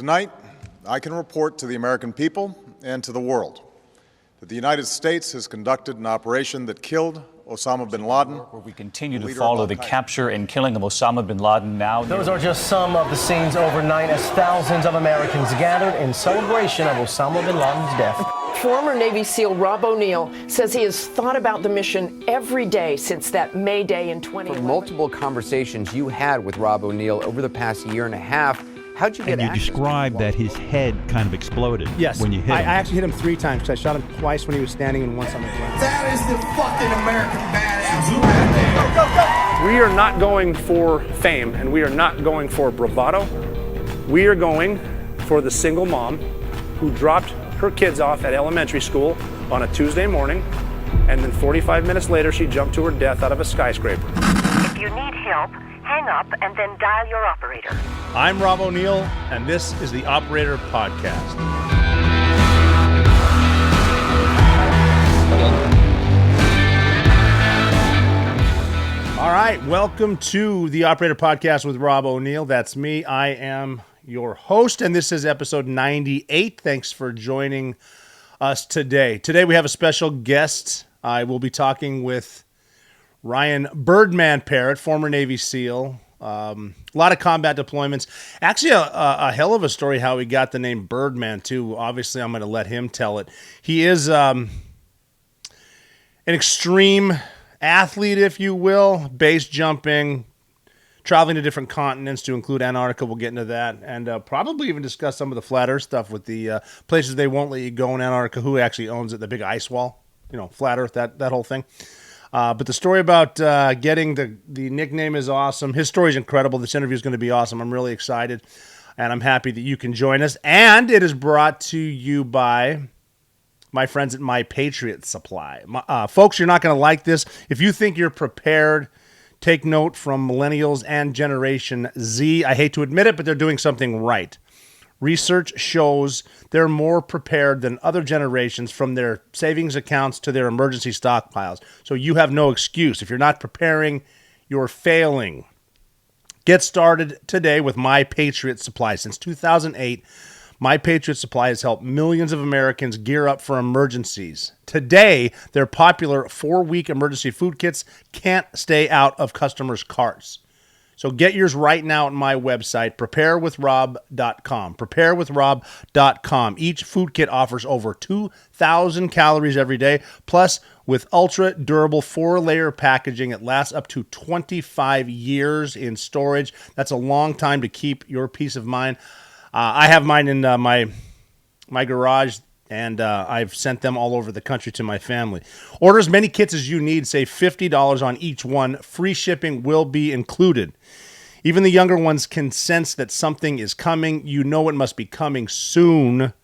Tonight, I can report to the American people and to the world that the United States has conducted an operation that killed Osama bin Laden. Where we continue to follow the capture and killing of Osama bin Laden now. Those are just some of the scenes overnight as thousands of Americans gathered in celebration of Osama bin Laden's death. Former Navy SEAL Rob O'Neill says he has thought about the mission every day since that May Day in 2011. For multiple conversations you had with Rob O'Neill over the past year and a half, how'd you get access? And you described that his head kind of exploded when you hit him. I actually hit him 3 times because I shot him twice when he was standing and once on the ground. That is the fucking American badass right there. Go, go, go. We are not going for fame and we are not going for bravado. We are going for the single mom who dropped her kids off at elementary school on a Tuesday morning, and then 45 minutes later she jumped to her death out of a skyscraper. If you need help, hang up and then dial your operator. I'm Rob O'Neill, and this is the Operator Podcast. All right, welcome to the Operator Podcast with Rob O'Neill. That's me. I am your host, and this is episode 98. Thanks for joining us today. Today we have a special guest. I will be talking with Ryan Birdman Parrott, former Navy SEAL. A lot of combat deployments. Actually, a hell of a story how he got the name Birdman, too. Obviously, I'm going to let him tell it. He is an extreme athlete, if you will, base jumping, traveling to different continents to include Antarctica. We'll get into that, and probably even discuss some of the flat earth stuff with the places they won't let you go in Antarctica, who actually owns it, the big ice wall, flat earth, that whole thing. But the story about getting the nickname is awesome. His story is incredible. This interview is going to be awesome. I'm really excited, and I'm happy that you can join us. And it is brought to you by my friends at My Patriot Supply. Folks, you're not going to like this. If you think you're prepared, take note from millennials and Generation Z. I hate to admit it, but they're doing something right. Research shows they're more prepared than other generations, from their savings accounts to their emergency stockpiles. So you have no excuse. If you're not preparing, you're failing. Get started today with My Patriot Supply. Since 2008, My Patriot Supply has helped millions of Americans gear up for emergencies. Today, their popular 4-week emergency food kits can't stay out of customers' carts. So get yours right now at my website, preparewithrob.com. Preparewithrob.com. Each food kit offers over 2,000 calories every day. Plus, with ultra-durable 4-layer packaging, it lasts up to 25 years in storage. That's a long time to keep your peace of mind. I have mine in my garage, and I've sent them all over the country to my family. Order as many kits as you need. Save $50 on each one. Free shipping will be included. Even the younger ones can sense that something is coming. You know it must be coming soon.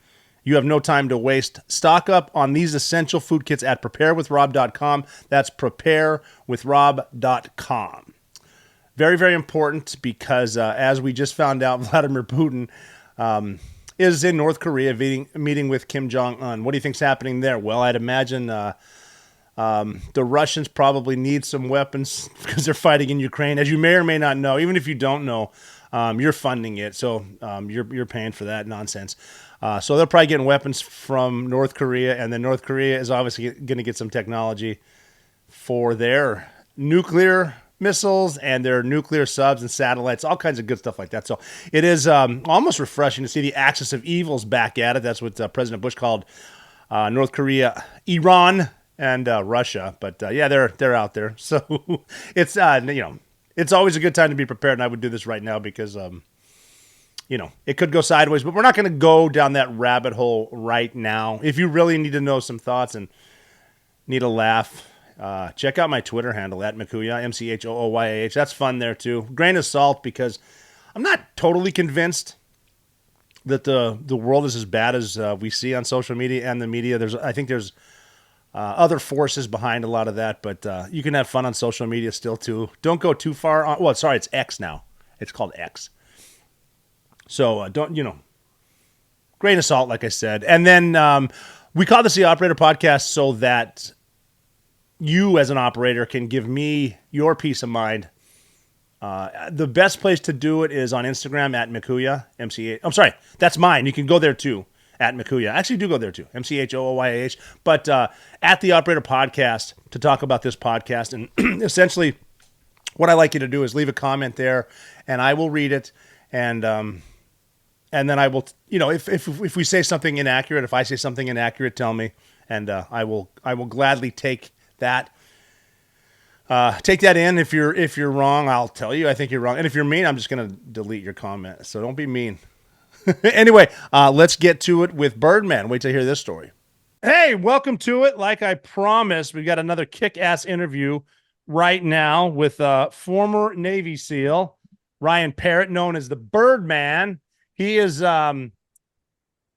You have no time to waste. Stock up on these essential food kits at preparewithrob.com. That's preparewithrob.com. Very, very important because, as we just found out, Vladimir Putin is in North Korea meeting with Kim Jong-un. What do you think's happening there? Well, I'd imagine the Russians probably need some weapons because they're fighting in Ukraine. As you may or may not know, even if you don't know, you're funding it, so you're paying for that nonsense. So they're probably getting weapons from North Korea, and then North Korea is obviously going to get some technology for their nuclear missiles and their nuclear subs and satellites, all kinds of good stuff like that. So it is almost refreshing to see the axis of evils back at it. That's what President Bush called North Korea, Iran, and Russia. But yeah, they're out there. So it's it's always a good time to be prepared. And I would do this right now because it could go sideways. But we're not going to go down that rabbit hole right now. If you really need to know some thoughts and need a laugh, check out my Twitter handle at Mchooyah, MCHOOYAH. That's fun there too. Grain of salt, because I'm not totally convinced that the world is as bad as we see on social media and the media. I think there's other forces behind a lot of that, but you can have fun on social media still too. Don't go too far on. Well, sorry, it's X now. It's called X. So grain of salt, like I said. And then we call this the Operator Podcast so that you as an operator can give me your peace of mind The best place to do it is on Instagram at Mikuya, MCH. I'm sorry, that's mine. You can go there too, at Mikuya. Actually, do go there too, MCHOOYAH. But at the Operator Podcast to talk about this podcast. And essentially, what I like you to do is leave a comment there, and I will read it. And then I will, if we say something inaccurate, if I say something inaccurate, tell me, and I will gladly take that. Take that in. If you're wrong, I'll tell you I think you're wrong. And if you're mean, I'm just going to delete your comment. So don't be mean. Anyway, let's get to it with Birdman. Wait till you hear this story. Hey, welcome to it. Like I promised, we've got another kick-ass interview right now with former Navy SEAL Ryan Parrott, known as the Birdman. He is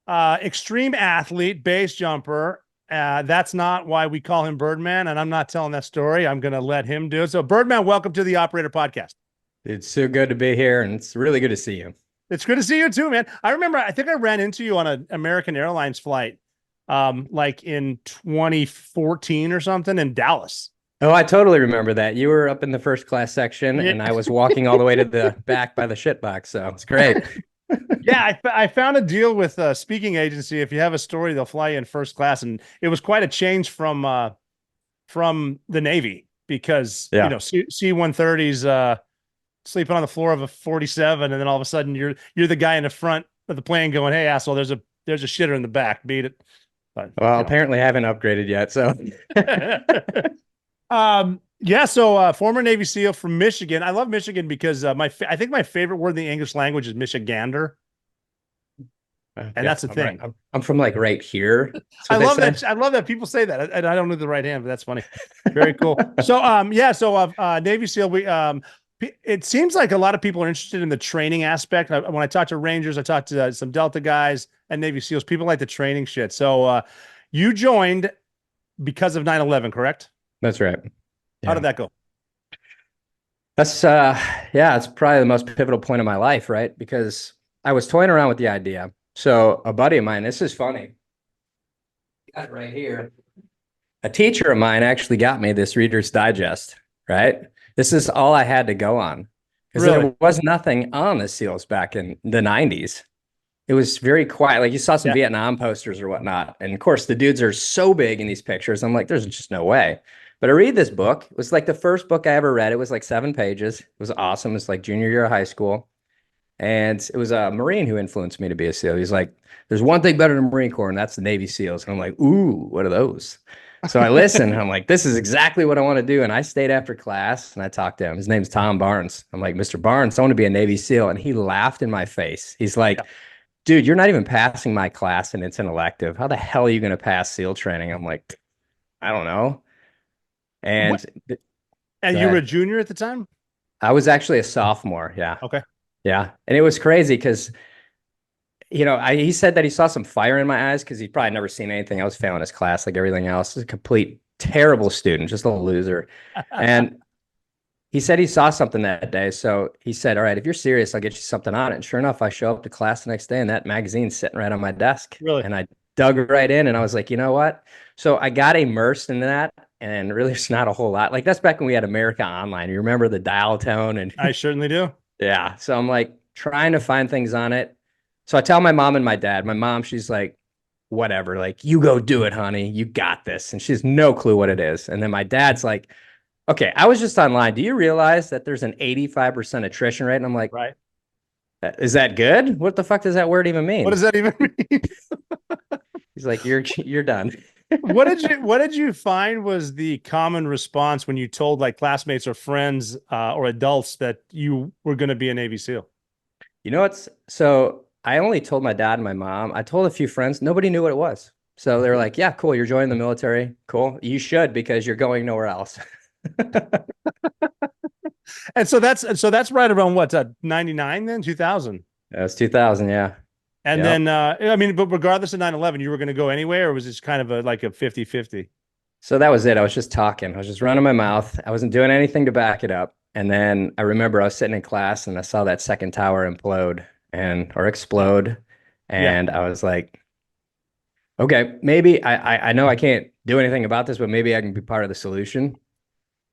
extreme athlete, base jumper. That's not why we call him Birdman, and I'm not telling that story. I'm going to let him do it. So, Birdman, welcome to the Operator Podcast. It's so good to be here, and it's really good to see you. It's good to see you too, man. I think I ran into you on an American Airlines flight, like in 2014 or something in Dallas. Oh, I totally remember that. You were up in the first class section, and I was walking all the way to the back by the shit box, so it's great. Yeah, I found a deal with a speaking agency. If you have a story, they'll fly you in first class, and it was quite a change from the Navy because C-130s sleeping on the floor of a 47, and then all of a sudden you're the guy in the front of the plane going, "Hey, asshole, there's a shitter in the back. Beat it." But, apparently I haven't upgraded yet. So, so former Navy SEAL from Michigan. I love Michigan because I think my favorite word in the English language is Michigander. And that's the thing. I'm from like right here. I love that. I love that people say that. And I don't know the right hand, but that's funny. Very cool. So, Navy SEAL, it seems like a lot of people are interested in the training aspect. When I talk to Rangers, I talk to some Delta guys and Navy SEALs. People like the training shit. So, you joined because of 9/11, correct? That's right. How did that go? That's it's probably the most pivotal point of my life, right? Because I was toying around with the idea. So a buddy of mine, this is funny. Got it right here. A teacher of mine actually got me this Reader's Digest, right? This is all I had to go on. Because there was nothing on the SEALs back in the 90s. It was very quiet. Like you saw some Vietnam posters or whatnot. And of course, the dudes are so big in these pictures. I'm like, there's just no way. But I read this book. It was like the first book I ever read. It was like 7 pages. It was awesome. It was like junior year of high school. And it was a Marine who influenced me to be a SEAL. He's like, there's one thing better than the Marine Corps, and that's the Navy SEALs. And I'm like, ooh, what are those? So I listened. And I'm like, this is exactly what I want to do. And I stayed after class, and I talked to him. His name's Tom Barnes. I'm like, Mr. Barnes, I want to be a Navy SEAL. And he laughed in my face. He's like, dude, you're not even passing my class, and it's an elective. How the hell are you going to pass SEAL training? I'm like, I don't know. And you were a junior at the time? I was actually a sophomore. Yeah. Okay. Yeah. And it was crazy because, he said that he saw some fire in my eyes because he'd probably never seen anything. I was failing his class like everything else. A complete terrible student, just a loser. And he said he saw something that day. So he said, all right, if you're serious, I'll get you something on it. And sure enough, I show up to class the next day and that magazine's sitting right on my desk. Really? And I dug right in and I was like, you know what? So I got immersed in that. And really, it's not a whole lot. Like that's back when we had America Online. You remember the dial tone? And I certainly do. Yeah. So I'm like trying to find things on it. So I tell my mom and my dad. My mom, she's like, whatever. Like, you go do it, honey. You got this. And she has no clue what it is. And then my dad's like, okay, I was just online. Do you realize that there's an 85% attrition rate? And I'm like, right. Is that good? What the fuck does that word even mean? What does that even mean? He's like, you're done. What did you find was the common response when you told like classmates or friends or adults that you were going to be a Navy SEAL? So I only told my dad and my mom. I told a few friends. Nobody knew what it was. So they were like, yeah, cool. You're joining the military. Cool. You should, because you're going nowhere else. And so that's right around what, 99 then, 2000? That was 2000. Yeah. And then, but regardless of 9/11, you were going to go anywhere, or was it kind of like a 50-50? So that was it. I was just talking. I was just running my mouth. I wasn't doing anything to back it up. And then I remember I was sitting in class and I saw that second tower explode. And I was like, okay, maybe I know I can't do anything about this, but maybe I can be part of the solution.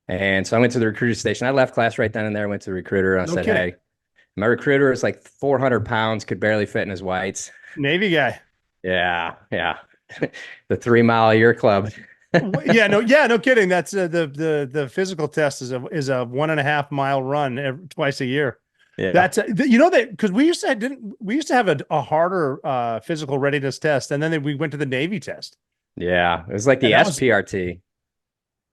And so I went to the recruiter station. I left class right then and there, went to the recruiter. And I said, kidding. hey, my recruiter is like 400 pounds, could barely fit in his whites. Navy guy. Yeah. The 3 Mile a Year Club. No kidding. That's the physical test is a 1.5 mile run twice a year. Yeah. That's because we used to have a harder physical readiness test, and then we went to the Navy test. Yeah, it was like the SPRT.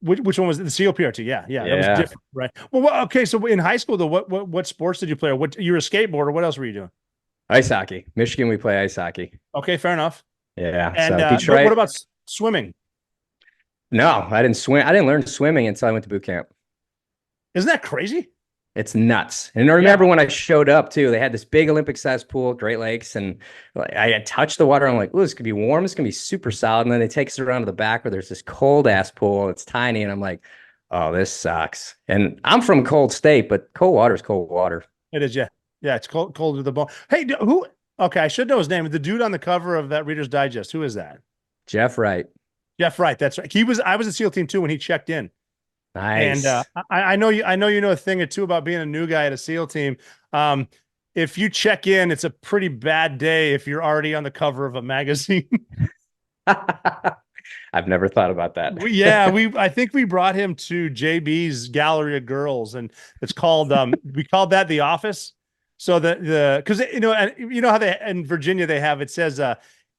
Which one was it? The COPRT? Yeah, that was different, right? Well, okay. So in high school, though, what sports did you play? Or what, you were a skateboarder? What else were you doing? Ice hockey. Michigan, we play ice hockey. Okay, fair enough. Yeah. And so Detroit. what about swimming? No, I didn't swim. I didn't learn swimming until I went to boot camp. Isn't that crazy? It's nuts. And I remember when I showed up too, they had this big Olympic sized pool, Great Lakes, and I had touched the water. I'm like, oh, this could be warm. It's gonna be super solid. And then they take us around to the back where there's this cold ass pool. It's tiny, and I'm like, oh, this sucks. And I'm from cold state, but cold water is cold water. It is, yeah. It's cold to the bone. Hey, who? Okay, I should know his name. The dude on the cover of that Reader's Digest. Who is that? Jeff Wright. Jeff Wright. That's right. I was a SEAL team too when he checked in. Nice. And I know you know a thing or two about being a new guy at a SEAL team. If you check in, it's a pretty bad day if you're already on the cover of a magazine. I've nenever thought about that. I think we brought him to JB's Gallery of Girls, and it's called we called that The Office. So because how they in Virginia they have it says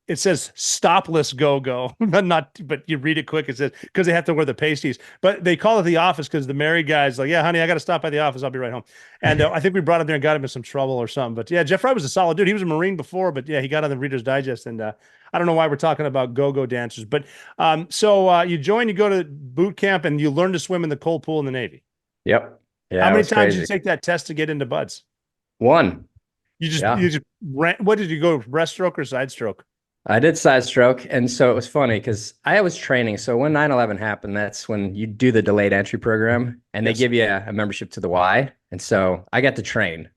stopless go, but you read it quick. It says because they have to wear the pasties, but they call it The Office because the married guy's like, yeah, honey, I got to stop by the office. I'll be right home. And I think we brought him there and got him in some trouble or something. But yeah, Jeff Wright was a solid dude. He was a Marine before, but yeah, he got on the Reader's Digest. And I don't know why we're talking about go-go dancers, but so you go to boot camp and you learn to swim in the cold pool in the Navy. Yep. Yeah. How many times did you take that test to get into BUD/S? One. You just ran. What did you go, breaststroke or side stroke? I did side stroke. And so it was funny because I was training. So when 9/11 happened, that's when you do the delayed entry program and they give you a membership to the Y. And so I got to train.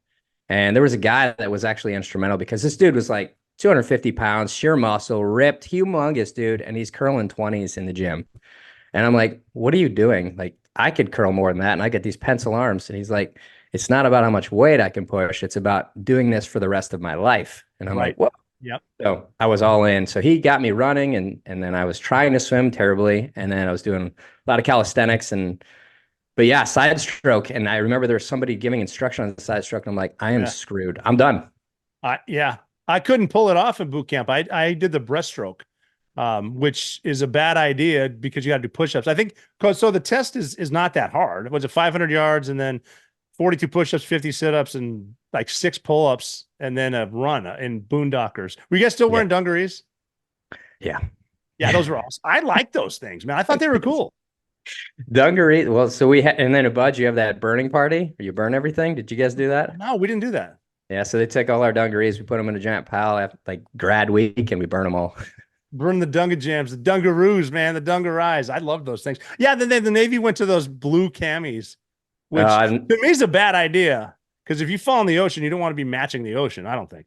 And there was a guy that was actually instrumental because this dude was like 250 pounds, sheer muscle, ripped, humongous dude. And he's curling 20s in the gym. And I'm like, what are you doing? Like, I could curl more than that. And I get these pencil arms. And he's like, it's not about how much weight I can push. It's about doing this for the rest of my life. And I'm like, whoa. Yep. So I was all in. So he got me running and then I was trying to swim terribly. And then I was doing a lot of calisthenics but yeah, side stroke. And I remember there was somebody giving instruction on the side stroke. And I'm like, I am screwed. I'm done. I couldn't pull it off in boot camp. I did the breaststroke, which is a bad idea because you got to do push-ups. I think so the test is not that hard. It was 500 yards and then 42 push-ups, 50 sit-ups, and like 6 pull-ups, and then a run in boondockers. Were you guys still wearing dungarees? Yeah. Yeah, those were awesome. I like those things, man. I thought they were cool. Dungaree. Well, so we had, and then at BUD/S, you have that burning party where you burn everything. Did you guys do that? No, we didn't do that. Yeah, so they took all our dungarees, we put them in a giant pile after like grad week, and we burn them all. Burn the Dunga Jams, the Dungaroos, man, the Dungarees. I love those things. Yeah, then the Navy went to those blue camis, which to me is a bad idea because if you fall in the ocean, you don't want to be matching the ocean. I don't think.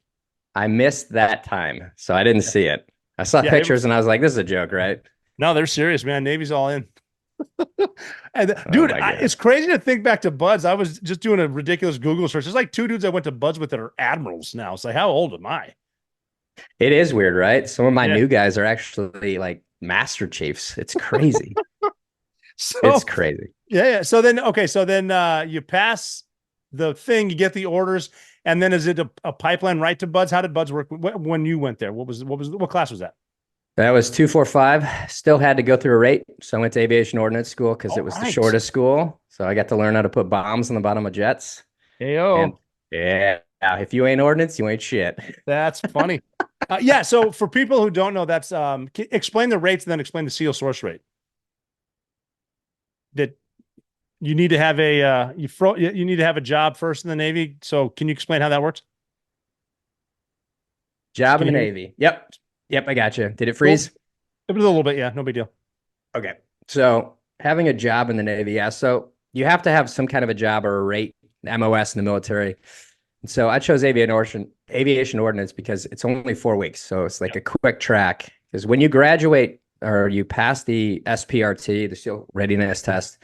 I missed that time, so I didn't see it. I saw pictures and I was like, "This is a joke, right?" No, they're serious, man. Navy's all in. And dude, it's crazy to think back to BUD/S. I was just doing a ridiculous Google search. There's like 2 dudes I went to BUD/S with that are admirals now. It's like, how old am I? It is weird, right? Some of my new guys are actually like master chiefs. It's crazy. It's crazy. Yeah. So then you pass the thing, you get the orders, and then is it a pipeline right to BUD/S? How did BUD/S work when you went there? What class was that? That was 245. Still had to go through a rate, so I went to aviation ordnance school because it was the shortest school. So I got to learn how to put bombs on the bottom of jets. Ayo. Yeah, if you ain't ordnance, you ain't shit. That's funny. So for people who don't know, that's explain the rates and then explain the SEAL source rate. That you need to have you need to have a job first in the Navy. So can you explain how that works? Job in the Navy. Yep, I got you. Did it freeze? A little bit, yeah. No big deal. Okay. So having a job in the Navy, yeah. So you have to have some kind of a job or a rate, MOS in the military. And so I chose aviation ordnance because it's only 4 weeks. So it's like a quick track. Because when you graduate or you pass the SPRT, the SEAL readiness test,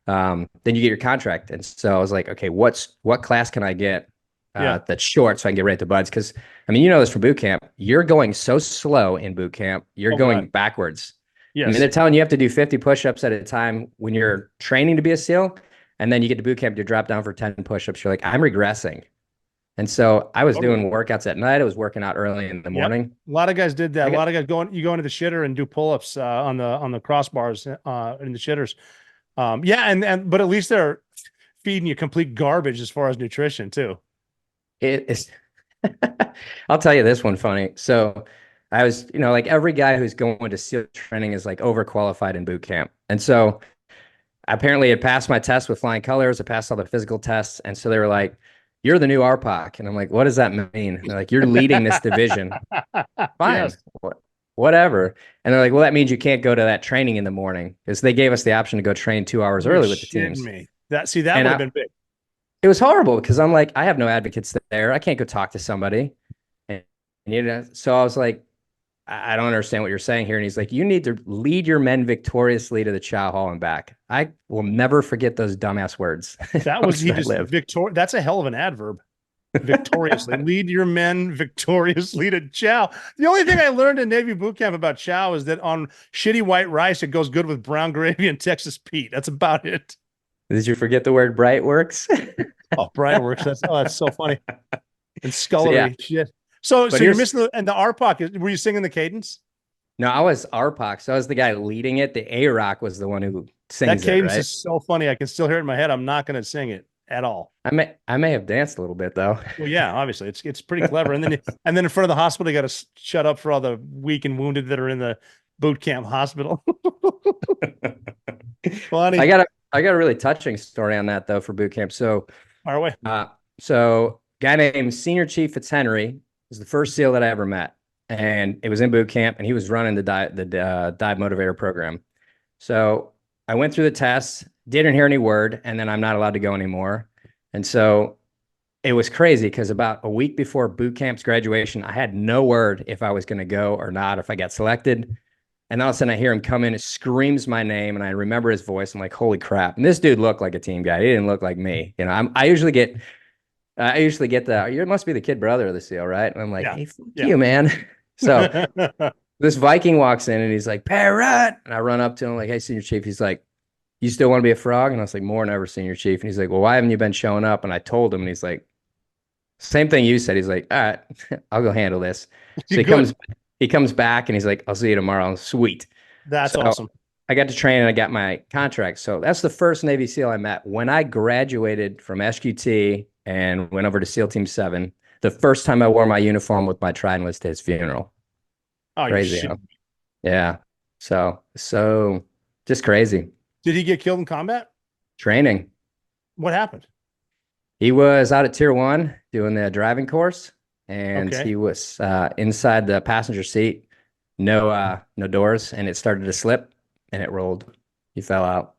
then you get your contract. And so I was like, okay, what class can I get that's short so I can get right to buds? Because I mean, you know this from boot camp. You're going so slow in boot camp. You're going backwards. Yes. I mean, they're telling you have to do 50 push-ups at a time when you're training to be a SEAL, and then you get to boot camp, you drop down for 10 push-ups. You're like, I'm regressing. And so I was doing workouts at night. I was working out early in the morning. A lot of guys did that. A lot of guys go into the shitter and do pull-ups on the crossbars in the shitters. But at least they're feeding you complete garbage as far as nutrition too. It is. I'll tell you this one funny. So I was, like every guy who's going to SEAL training is like overqualified in boot camp. And so apparently it passed my test with flying colors. I passed all the physical tests. And so they were like, you're the new RPOC. And I'm like, what does that mean? They're like, you're leading this division. Fine. Yes. Whatever. And they're like, well, that means you can't go to that training in the morning, because they gave us the option to go train 2 hours early with the teams. That would have been big. It was horrible because I'm like, I have no advocates there. I can't go talk to somebody. And so I was like, I don't understand what you're saying here. And he's like, you need to lead your men victoriously to the Chow Hall and back. I will never forget those dumbass words. That was That's a hell of an adverb. Victoriously. Lead your men victoriously to chow. The only thing I learned in Navy boot camp about chow is that on shitty white rice, it goes good with brown gravy and Texas Pete. That's about it. Did you forget the word bright works? Oh, bright works. That's so funny. And scullery shit. So you're missing the RPOC. Were you singing the cadence? No, I was RPOC. So I was the guy leading it. The A-Rock was the one who sings that cadence it, right? is so funny. I can still hear it in my head. I'm not going to sing it at all. I may have danced a little bit though. Well, yeah, obviously it's pretty clever. And then in front of the hospital, you got to shut up for all the weak and wounded that are in the boot camp hospital. Funny. I got a really touching story on that though for boot camp. So fire away. So guy named Senior Chief Fitzhenry was the first SEAL that I ever met, and it was in boot camp, and he was running the dive motivator program. So I went through the tests, didn't hear any word, and then I'm not allowed to go anymore. And so it was crazy because about a week before boot camp's graduation, I had no word if I was going to go or not, if I got selected. And all of a sudden I hear him come in, it screams my name, and I remember his voice. I'm like, holy crap. And this dude looked like a team guy. He didn't look like me. I usually get the, you must be the kid brother of the SEAL, right? And I'm like, hey, fuck you, man. So this Viking walks in and he's like, Parrott. And I run up to him like, hey, Senior Chief. He's like, you still want to be a frog? And I was like, more than ever, Senior Chief. And he's like, well, why haven't you been showing up? And I told him, and he's like, same thing you said. He's like, all right, I'll go handle this. So he comes back and he's like, I'll see you tomorrow. Sweet. That's awesome. I got to train and I got my contract. So that's the first Navy SEAL I met. When I graduated from SQT and went over to SEAL Team 7, the first time I wore my uniform with my trident was to his funeral. Oh, crazy. Yeah. So just crazy. Did he get killed in combat? Training. What happened? He was out at Tier 1 doing the driving course, and he was inside the passenger seat, no doors, and it started to slip, and it rolled. He fell out.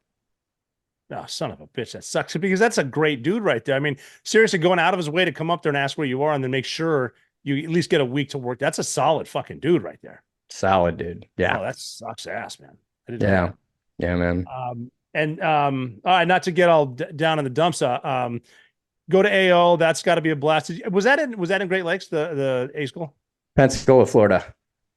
Oh, son of a bitch. That sucks, because that's a great dude right there. I mean, seriously, going out of his way to come up there and ask where you are and then make sure you at least get a week to work. That's a solid fucking dude right there. Solid dude. Yeah. Oh, that sucks ass, man. Yeah. Yeah, man. All right, not to get all down in the dumps. Go to AO. That's got to be a blast. Was that in Great Lakes, the A school? Pensacola, Florida.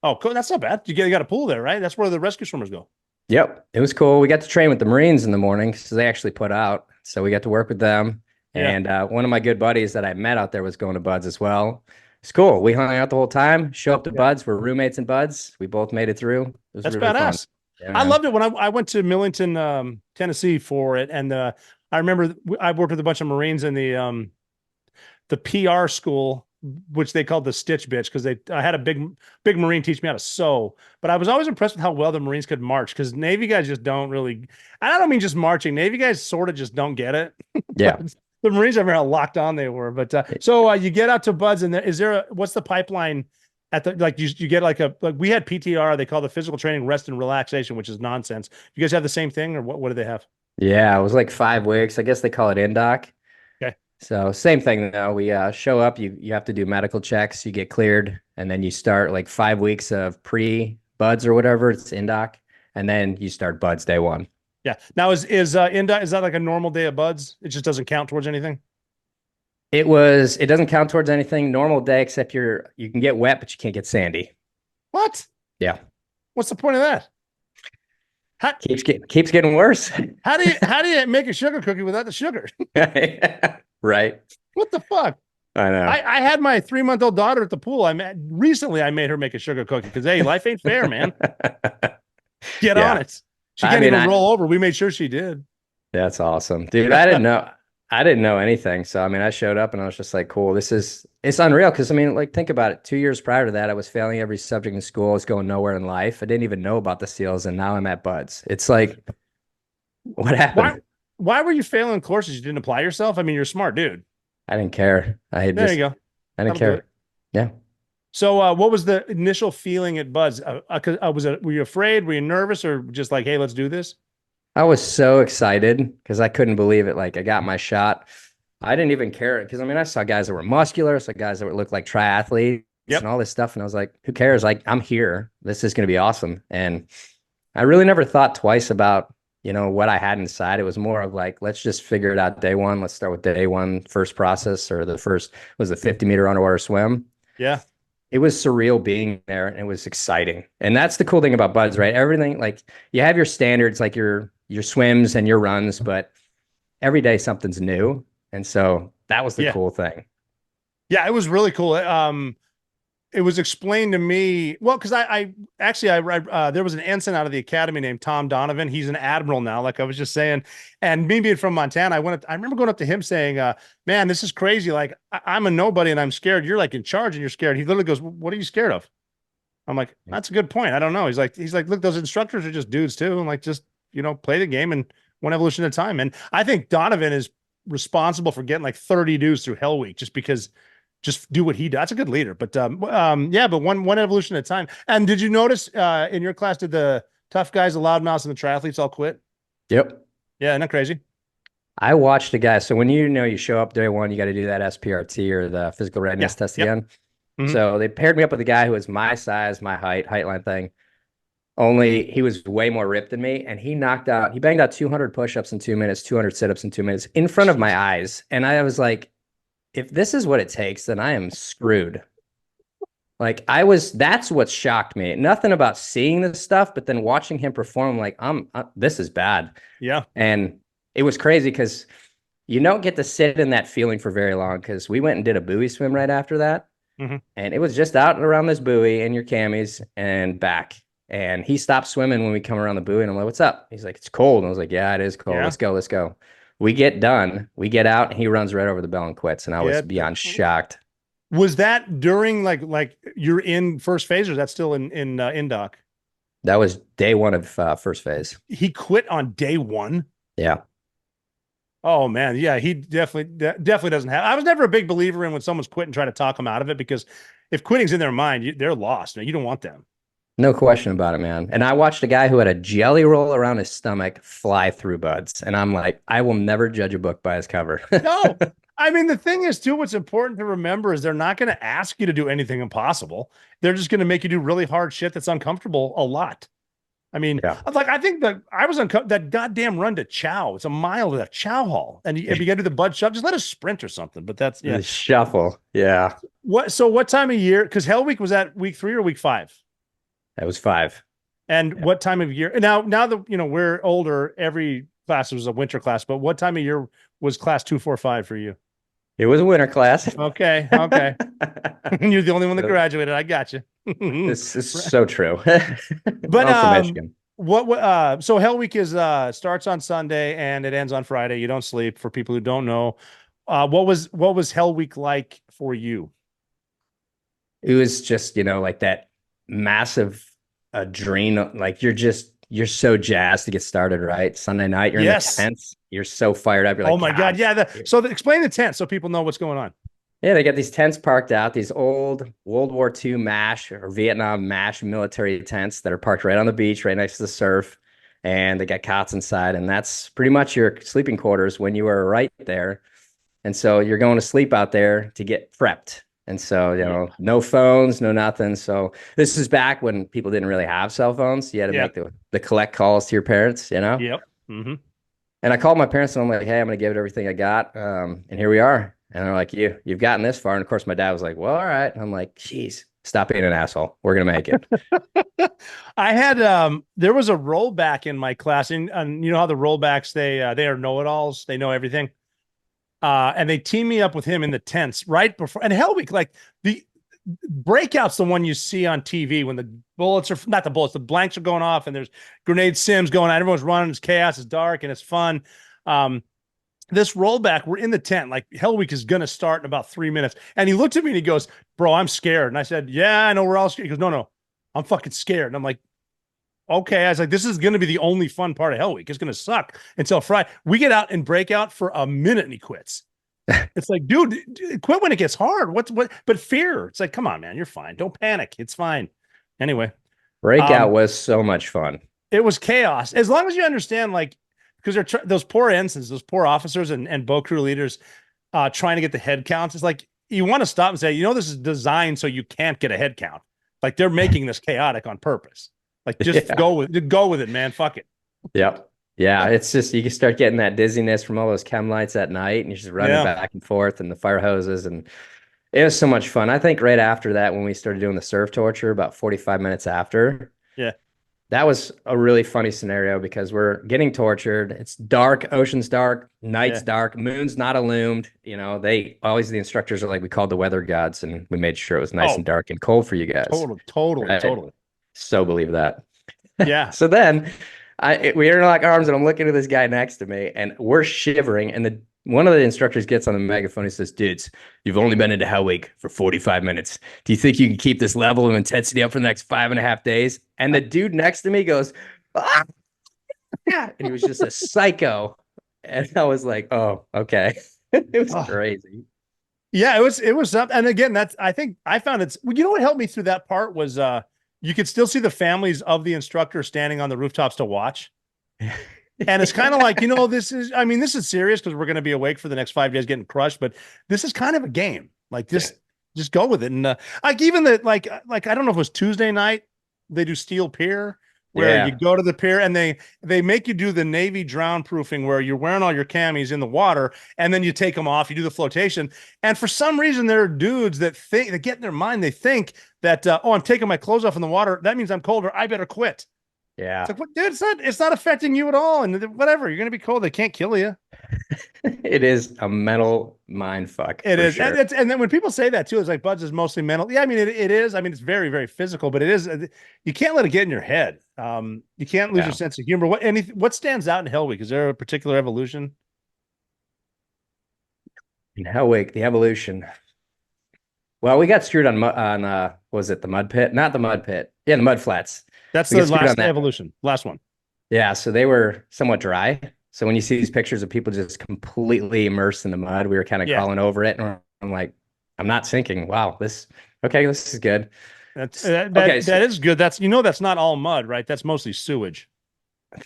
Oh, cool. That's not bad. You got a pool there, right? That's where the rescue swimmers go. Yep. It was cool. We got to train with the Marines in the morning, so they actually put out. So we got to work with them. Yeah. And one of my good buddies that I met out there was going to Buds as well. It's cool. We hung out the whole time, show up to Buds. We're roommates in Buds. We both made it through. It was That's really badass. Yeah, I loved it when I went to Millington, Tennessee for it. And I remember I worked with a bunch of Marines in the PR school, which they called the Stitch Bitch, because I had a big Marine teach me how to sew. But I was always impressed with how well the Marines could march, because Navy guys just don't really, I don't mean just marching. Navy guys sort of just don't get it. Yeah. The Marines, I remember how locked on they were. But so you get out to Buds, and what's the pipeline at the, like, you get like we had PTR, they call the physical training rest and relaxation, which is nonsense. You guys have the same thing, or what do they have? Yeah, it was like 5 weeks. I guess they call it INDOC. Okay. So same thing though. We show up, you have to do medical checks, you get cleared, and then you start like 5 weeks of pre-Buds or whatever, it's INDOC, and then you start Buds day 1. Yeah. Now is that like a normal day of buds? It just doesn't count towards anything? It doesn't count towards anything. Normal day, except you can get wet, but you can't get sandy. What? Yeah. What's the point of that? Keeps getting worse. How do you make a sugar cookie without the sugar? Right. What the fuck? I know. I had my 3-month-old daughter at the pool. I made her make a sugar cookie because hey, life ain't fair, man. Get on it. She can't even roll over. We made sure she did. That's awesome, dude. I didn't know anything. So I mean, I showed up and I was just like, cool. It's unreal. Because I mean, like, think about it. 2 years prior to that, I was failing every subject in school. I was going nowhere in life. I didn't even know about the SEALs, and now I'm at Buds. It's like, what happened? Why were you failing courses? You didn't apply yourself? I mean, you're a smart dude. I didn't care. There you go. I didn't care. Yeah. So, what was the initial feeling at Buds? Were you afraid? Were you nervous, or just like, hey, let's do this? I was so excited because I couldn't believe it. Like, I got my shot. I didn't even care because I mean, I saw guys that were muscular, I saw guys that looked like triathletes and all this stuff, and I was like, who cares? Like, I'm here. This is going to be awesome. And I really never thought twice about, what I had inside. It was more of like, let's just figure it out day one. Let's start with day one, first process, or the 50-meter underwater swim. Yeah. It was surreal being there, and it was exciting. And that's the cool thing about Buds, right? Everything, like, you have your standards, like your swims and your runs, but every day something's new. And so that was the cool thing. Yeah, it was really cool. It was explained to me, well, because I there was an ensign out of the academy named Tom Donovan. He's an admiral now, like I was just saying. And me being from Montana, I remember going up to him saying, man, this is crazy. Like, I'm a nobody and I'm scared. You're like in charge and you're scared. He literally goes, what are you scared of? I'm like, that's a good point. I don't know. He's like, look, those instructors are just dudes too. I'm like, just, play the game and one evolution at a time. And I think Donovan is responsible for getting like 30 dudes through Hell Week just do what he does. That's a good leader. But but one evolution at a time. And did you notice in your class, did the tough guys, the loudmouths, and the triathletes all quit? Yep. Yeah, isn't that crazy? I watched a guy. So when you show up day one, you got to do that SPRT or the physical readiness test again. Mm-hmm. So they paired me up with a guy who was my size, my height line thing. Only he was way more ripped than me, and he banged out 200 push-ups in 2 minutes, 200 sit-ups in 2 minutes in front of my eyes. And I was like, if this is what it takes, then I am screwed. Like, that's what shocked me. Nothing about seeing this stuff, but then watching him perform, like, this is bad. Yeah. And it was crazy because you don't get to sit in that feeling for very long, because we went and did a buoy swim right after that. Mm-hmm. And it was just out and around this buoy in your camis and back. And he stopped swimming when we come around the buoy, and I'm like, what's up? He's like, it's cold. And I was like, yeah, it is cold. Yeah. Let's go. We get done. We get out, and he runs right over the bell and quits. And I was beyond shocked. Was that during like you're in first phase, or is that still in doc? That was day one of first phase. He quit on day one? Yeah. Oh man. Yeah. He definitely doesn't have, I was never a big believer in when someone's quit and try to talk them out of it, because if quitting's in their mind, they're lost. You don't want them. No question about it, man. And I watched a guy who had a jelly roll around his stomach fly through Buds. And I'm like, I will never judge a book by its cover. No. I mean, the thing is, too, what's important to remember is they're not going to ask you to do anything impossible. They're just going to make you do really hard shit that's uncomfortable a lot. I mean, I think that I was that goddamn run to Chow. It's a mile to that Chow Hall. And if you got to do the Bud shove, just let us sprint or something. But that's, the shuffle. Yeah. So what time of year? Because Hell Week was that week 3 or week 5? That was 5. And what time of year? Now that we're older, every class was a winter class. But what time of year was class 2, 4, 5 for you? It was a winter class. Okay. And you're the only one that graduated. I got you. This is so true. But from Michigan. So Hell Week is starts on Sunday and it ends on Friday. You don't sleep, for people who don't know. What was Hell Week like for you? It was just, like that massive adrenaline. Like, you're so jazzed to get started, right? Sunday night, you're in the tents. You're so fired up. You're like, oh my God. Yeah. Explain the tent so people know what's going on. Yeah, they got these tents parked out, these old World War II MASH or Vietnam MASH military tents that are parked right on the beach, right next to the surf. And they got cots inside. And that's pretty much your sleeping quarters when you are right there. And so you're going to sleep out there to get prepped. And so, no phones, no nothing. So this is back when people didn't really have cell phones. You had to make the collect calls to your parents, Yep. Mm-hmm. And I called my parents and I'm like, hey, I'm going to give it everything I got. And here we are. And they're like, you've gotten this far. And of course, my dad was like, well, all right. And I'm like, geez, stop being an asshole. We're going to make it. I had there was a rollback in my class, and you know how the rollbacks they are know-it-alls, they know everything. And they teamed me up with him in the tents right before. And Hell Week, like the breakout's the one you see on TV when the bullets are not the bullets, the blanks are going off, and there's grenade sims going on. Everyone's running, it's chaos, it's dark, and it's fun. This rollback, we're in the tent, like Hell Week is gonna start in about 3 minutes. And he looked at me and he goes, bro, I'm scared. And I said, yeah, I know we're all scared. He goes, no, I'm fucking scared. And I'm like, okay. I was like, this is gonna be the only fun part of Hell Week. It's gonna suck until Friday. We get out and break out for a minute and he quits. It's like, dude, quit when it gets hard. But fear. It's like, come on, man, you're fine. Don't panic. It's fine. Anyway. Breakout was so much fun. It was chaos. As long as you understand, like, because they're those poor ensigns, those poor officers and boat crew leaders trying to get the head counts. It's like, you want to stop and say, this is designed so you can't get a head count. Like, they're making this chaotic on purpose. Like, just go with it, man. Fuck it. Yep. Yeah. It's just, you can start getting that dizziness from all those chem lights at night, and you're just running back and forth, and the fire hoses, and it was so much fun. I think right after that, when we started doing the surf torture, about 45 minutes after. Yeah. That was a really funny scenario because we're getting tortured. It's dark, ocean's dark, night's dark, moon's not illumined. The instructors are like, we called the weather gods and we made sure it was nice and dark and cold for you guys. Totally. So believe that. Yeah. So then we interlock arms and I'm looking at this guy next to me and we're shivering. And one of the instructors gets on the megaphone. He says, dudes, you've only been into Hell Week for 45 minutes. Do you think you can keep this level of intensity up for the next 5.5 days? And the dude next to me goes, ah! Yeah. And he was just a psycho. And I was like, oh, okay. It was crazy. Yeah, it was up. And again, I found what helped me through that part was you could still see the families of the instructors standing on the rooftops to watch. And it's kind of like, this is serious because we're going to be awake for the next 5 days getting crushed, but this is kind of a game. Like, just go with it. And I don't know if it was Tuesday night, they do Steel Pier where you go to the pier and they make you do the Navy drown proofing where you're wearing all your camis in the water and then you take them off, you do the flotation. And for some reason, there are dudes that get in their mind, they think that, I'm taking my clothes off in the water. That means I'm colder. I better quit. Yeah. It's like, what, dude, it's not affecting you at all. And whatever, you're going to be cold. They can't kill you. It is a mental mind fuck. It is. Sure. And then when people say that too, it's like, Buds is mostly mental. Yeah. I mean, it is. I mean, it's very, very physical, but it is, you can't let it get in your head. You can't lose your sense of humor. What stands out in Hell Week? Is there a particular evolution? In Hell Week, the evolution. Well, we got screwed on was it the mud pit? Not the mud pit. Yeah, the mud flats. That's the last evolution. Last one. Yeah, so they were somewhat dry. So when you see these pictures of people just completely immersed in the mud, we were kind of crawling over it. And I'm like, I'm not sinking. Wow, this is good. That is good. That's not all mud, right? That's mostly sewage.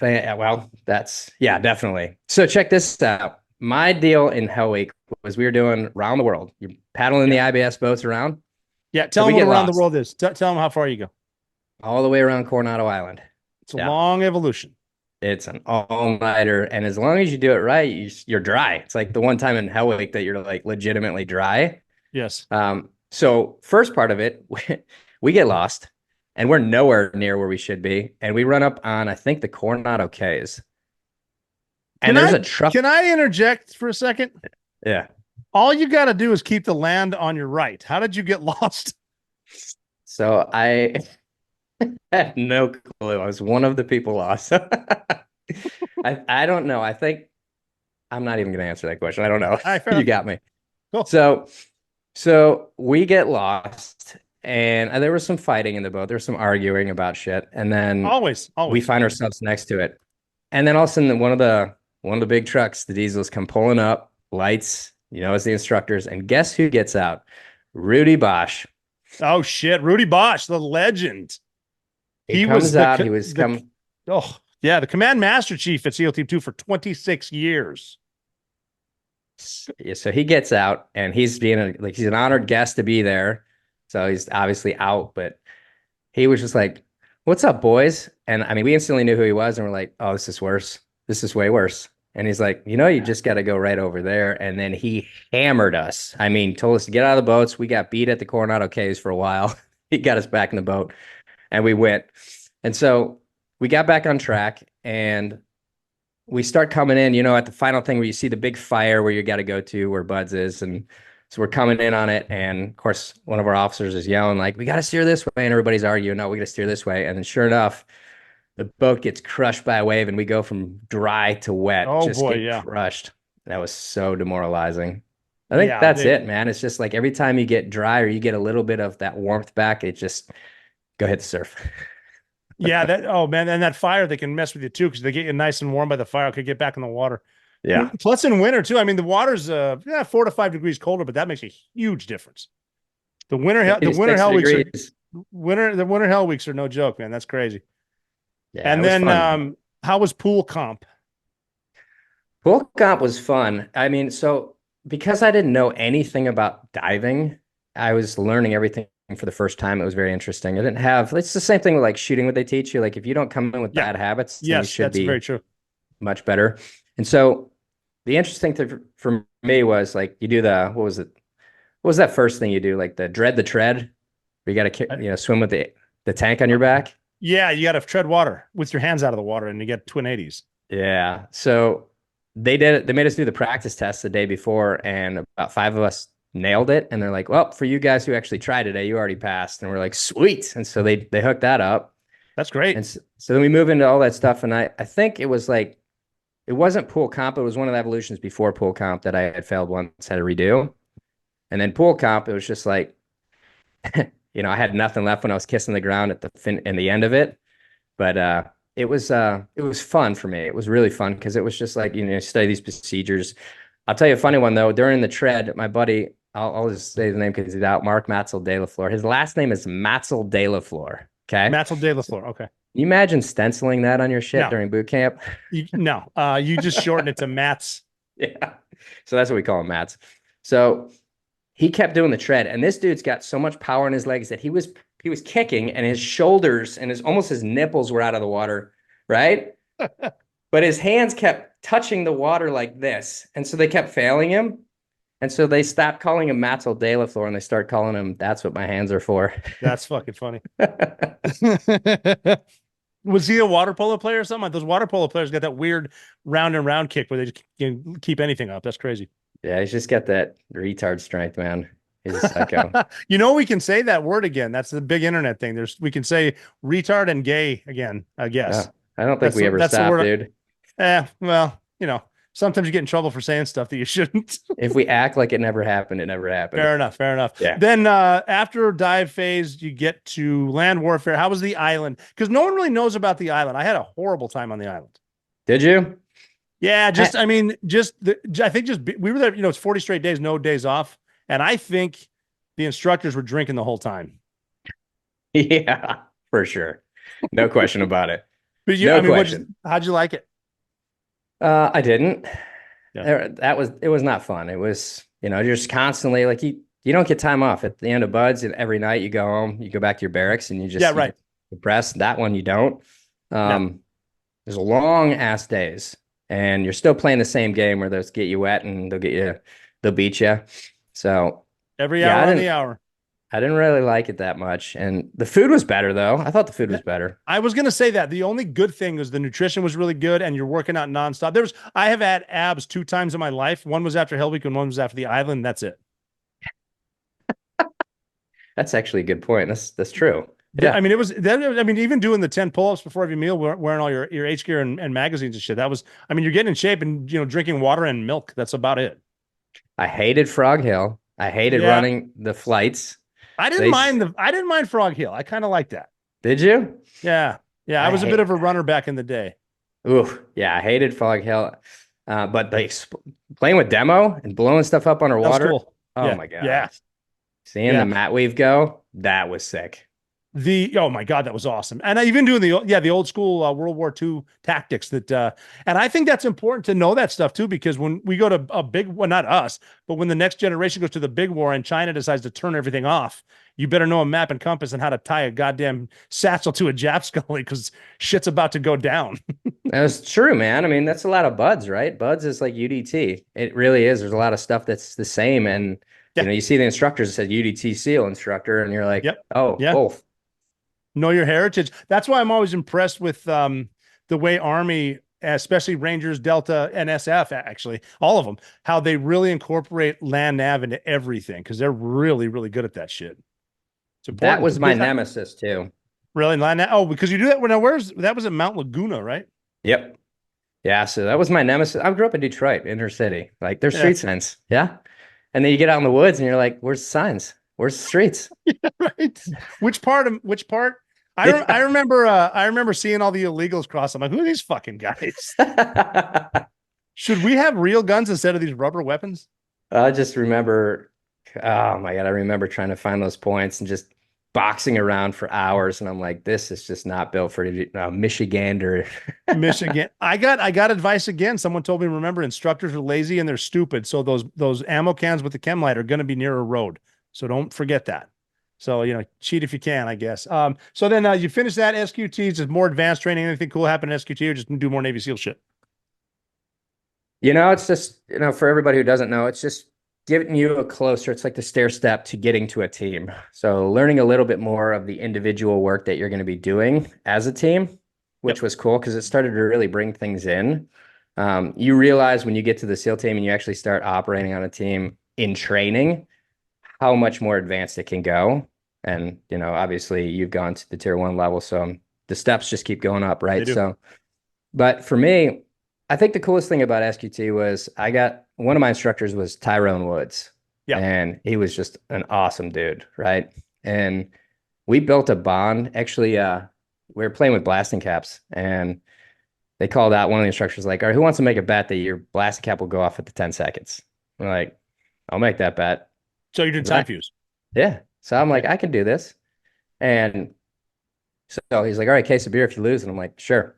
Well, definitely. So check this out. My deal in Hell Week was we were doing around the world. You're paddling the IBS boats around. Yeah, tell them what around the world is. Tell them how far you go. All the way around Coronado Island. It's a long evolution. It's an all-nighter, and as long as you do it right, you're dry. It's like the one time in Hell Week that you're like legitimately dry. Yes. So first part of it, we get lost, and we're nowhere near where we should be, and we run up on, I think, the Coronado Cays. And there's a truck. Can I interject for a second? Yeah. All you got to do is keep the land on your right. How did you get lost? So I had no clue. I was one of the people lost. I don't know. I think I'm not even going to answer that question. I don't know. You got me. Cool. So we get lost, and there was some fighting in the boat. There was some arguing about shit, and then always we find ourselves next to it, and then all of a sudden one of the big trucks, the diesels, come pulling up, lights, as the instructors, and guess who gets out? Rudy Bosch. Oh shit, Rudy Bosch, the legend. He was coming. Oh yeah, the command master chief at SEAL Team 2 for 26 years. Yeah, so he gets out, and he's being he's an honored guest to be there. So he's obviously out, but he was just like, "What's up, boys?" And I mean, we instantly knew who he was, and we're like, "Oh, this is worse." this is way worse. And he's like, you just got to go right over there. And then he hammered us. I mean, told us to get out of the boats. We got beat at the Coronado Caves for a while. He got us back in the boat and we went. And so we got back on track and we start coming in, at the final thing where you see the big fire where you got to go to where Bud's is. And so we're coming in on it. And of course, one of our officers is yelling like, we got to steer this way. And everybody's arguing, no, we got to steer this way. And then sure enough, the boat gets crushed by a wave and we go from dry to wet. Oh just boy, get yeah. crushed. That was so demoralizing. I think that's it, man. It's just like every time you get dry or you get a little bit of that warmth back, it just go hit the surf. Yeah, oh man, and that fire, they can mess with you too because they get you nice and warm by the fire. Could get back in the water. Yeah. Plus in winter too. I mean, the water's 4 to 5 degrees colder, but that makes a huge difference. The winter hell weeks are no joke, man. That's crazy. Yeah, and then how was pool comp? Pool comp was fun. I mean, so because I didn't know anything about diving, I was learning everything for the first time. It was very interesting. It's the same thing with like shooting, what they teach you. Like if you don't come in with bad habits, then you should be very true. Much better. And so the interesting thing for me was like you do what was that first thing you do? Like the tread, where you got to swim with the tank on your back. Yeah, you got to tread water with your hands out of the water and you get twin 80s. Yeah. So they did it. They made us do the practice test the day before and about 5 of us nailed it. And they're like, well, for you guys who actually tried today, you already passed. And we're like, sweet. And so they hooked that up. That's great. And so then we move into all that stuff. And I think it was like, it wasn't pool comp. It was one of the evolutions before pool comp that I had failed once, had to redo. And then pool comp, it was just like, I had nothing left when I was kissing the ground at the end of it. But it was fun for me. It was really fun because it was just like, study these procedures. I'll tell you a funny one though. During the tread, my buddy, I'll just say his name because he's out, Mark Matzel de la Flor. His last name is Matzel de la Flor. Okay. Matzel de la Flor. Okay. Can you imagine stenciling that on your shit during boot camp? No. You just shorten it to Mats. Yeah. So that's what we call him, Mats. So he kept doing the tread, and this dude's got so much power in his legs that he was kicking, and his shoulders and almost his nipples were out of the water, right? But his hands kept touching the water like this, and so they kept failing him. And so they stopped calling him Matzel de la Flor, and they start calling him, that's what my hands are for. That's fucking funny. Was he a water polo player or something? Like those water polo players got that weird round and round kick where they just can keep anything up. That's crazy. Yeah, he's just got that retard strength, man. He's a psycho. We can say that word again. That's the big internet thing. We can say retard and gay again, I guess. I don't think we ever stop, dude. Well, sometimes you get in trouble for saying stuff that you shouldn't. If we act like it never happened, it never happened. Fair enough. Yeah. Then after dive phase, you get to land warfare. How was the island? Because no one really knows about the island. I had a horrible time on the island. Did you? Yeah, we were there, it's 40 straight days, no days off. And I think the instructors were drinking the whole time. Yeah, for sure. No question about it. But how'd you like it? I didn't. Yeah. It was not fun. It was, you're just constantly like you don't get time off at the end of buds, and every night you go home, you go back to your barracks and you just depressed. That one you don't. There's long ass days and you're still playing the same game where they'll get you wet and they'll beat you. So every hour on the hour. I didn't really like it that much. And the food was better, though. I thought the food was better. I was going to say that. The only good thing was the nutrition was really good and you're working out nonstop. I have had abs 2 times in my life. One was after Hell Week and one was after the island. That's it. That's actually a good point. That's true. Yeah. I mean, even doing the 10 pull-ups before every meal, wearing all your H gear and magazines and shit. That was, you're getting in shape and, drinking water and milk. That's about it. I hated Frog Hill. I hated running the flights. I didn't mind Frog Hill. I kind of like that. Did you? Yeah. I was a bit of a runner back in the day. Ooh, yeah. I hated Frog Hill. But playing with demo and blowing stuff up underwater. Cool. Oh my God. Yeah. Seeing the mat weave go, that was sick. Oh my God, that was awesome. And I even doing the old school World War II tactics and I think that's important to know that stuff too, because when we go to a big, well, not us, but when the next generation goes to the big war and China decides to turn everything off, you better know a map and compass and how to tie a goddamn satchel to a Jap scully because shit's about to go down. That's true, man. I mean, that's a lot of buds, right? Buds is like UDT. It really is. There's a lot of stuff that's the same. And, you see the instructors that said UDT SEAL instructor, and you're like, yep. Oh, yeah. both. Know your heritage. That's why I'm always impressed with the way Army, especially Rangers, Delta, and SF, actually, all of them, how they really incorporate land nav into everything because they're really, really good at that shit. It's important. That was my nemesis too. Really, land nav? Oh, because you do that when that was at Mount Laguna, right? Yep. Yeah, so that was my nemesis. I grew up in Detroit, inner city. Like, there's street signs. Yeah. And then you get out in the woods and you're like, where's the signs? Where's the streets? Yeah, right. Which part? I remember seeing all the illegals cross. I'm like, who are these fucking guys? Should we have real guns instead of these rubber weapons? I just remember, oh my God, I remember trying to find those points and just boxing around for hours. And I'm like, this is just not built for Michigander. Michigan. I got advice again. Someone told me, remember, instructors are lazy and they're stupid. So those ammo cans with the chem light are going to be near a road. So don't forget that. So, cheat if you can, I guess. So then you finish that SQTs, is more advanced training. Anything cool happen in SQT or just do more Navy SEAL shit? It's just, for everybody who doesn't know, it's just getting you it's like the stair step to getting to a team. So learning a little bit more of the individual work that you're going to be doing as a team, which was cool because it started to really bring things in. You realize when you get to the SEAL team and you actually start operating on a team in training, how much more advanced it can go. And, obviously you've gone to the tier 1 level. So the steps just keep going up. Right. So, but for me, I think the coolest thing about SQT was one of my instructors was Tyrone Woods. Yeah. And he was just an awesome dude. Right. And we built a bond. Actually, we were playing with blasting caps and they called out one of the instructors like, all right, who wants to make a bet that your blasting cap will go off at the 10 seconds? I'm like, I'll make that bet. So you did time fuse? Yeah. So I'm like, I can do this. And so he's like, all right, case of beer if you lose. And I'm like, sure.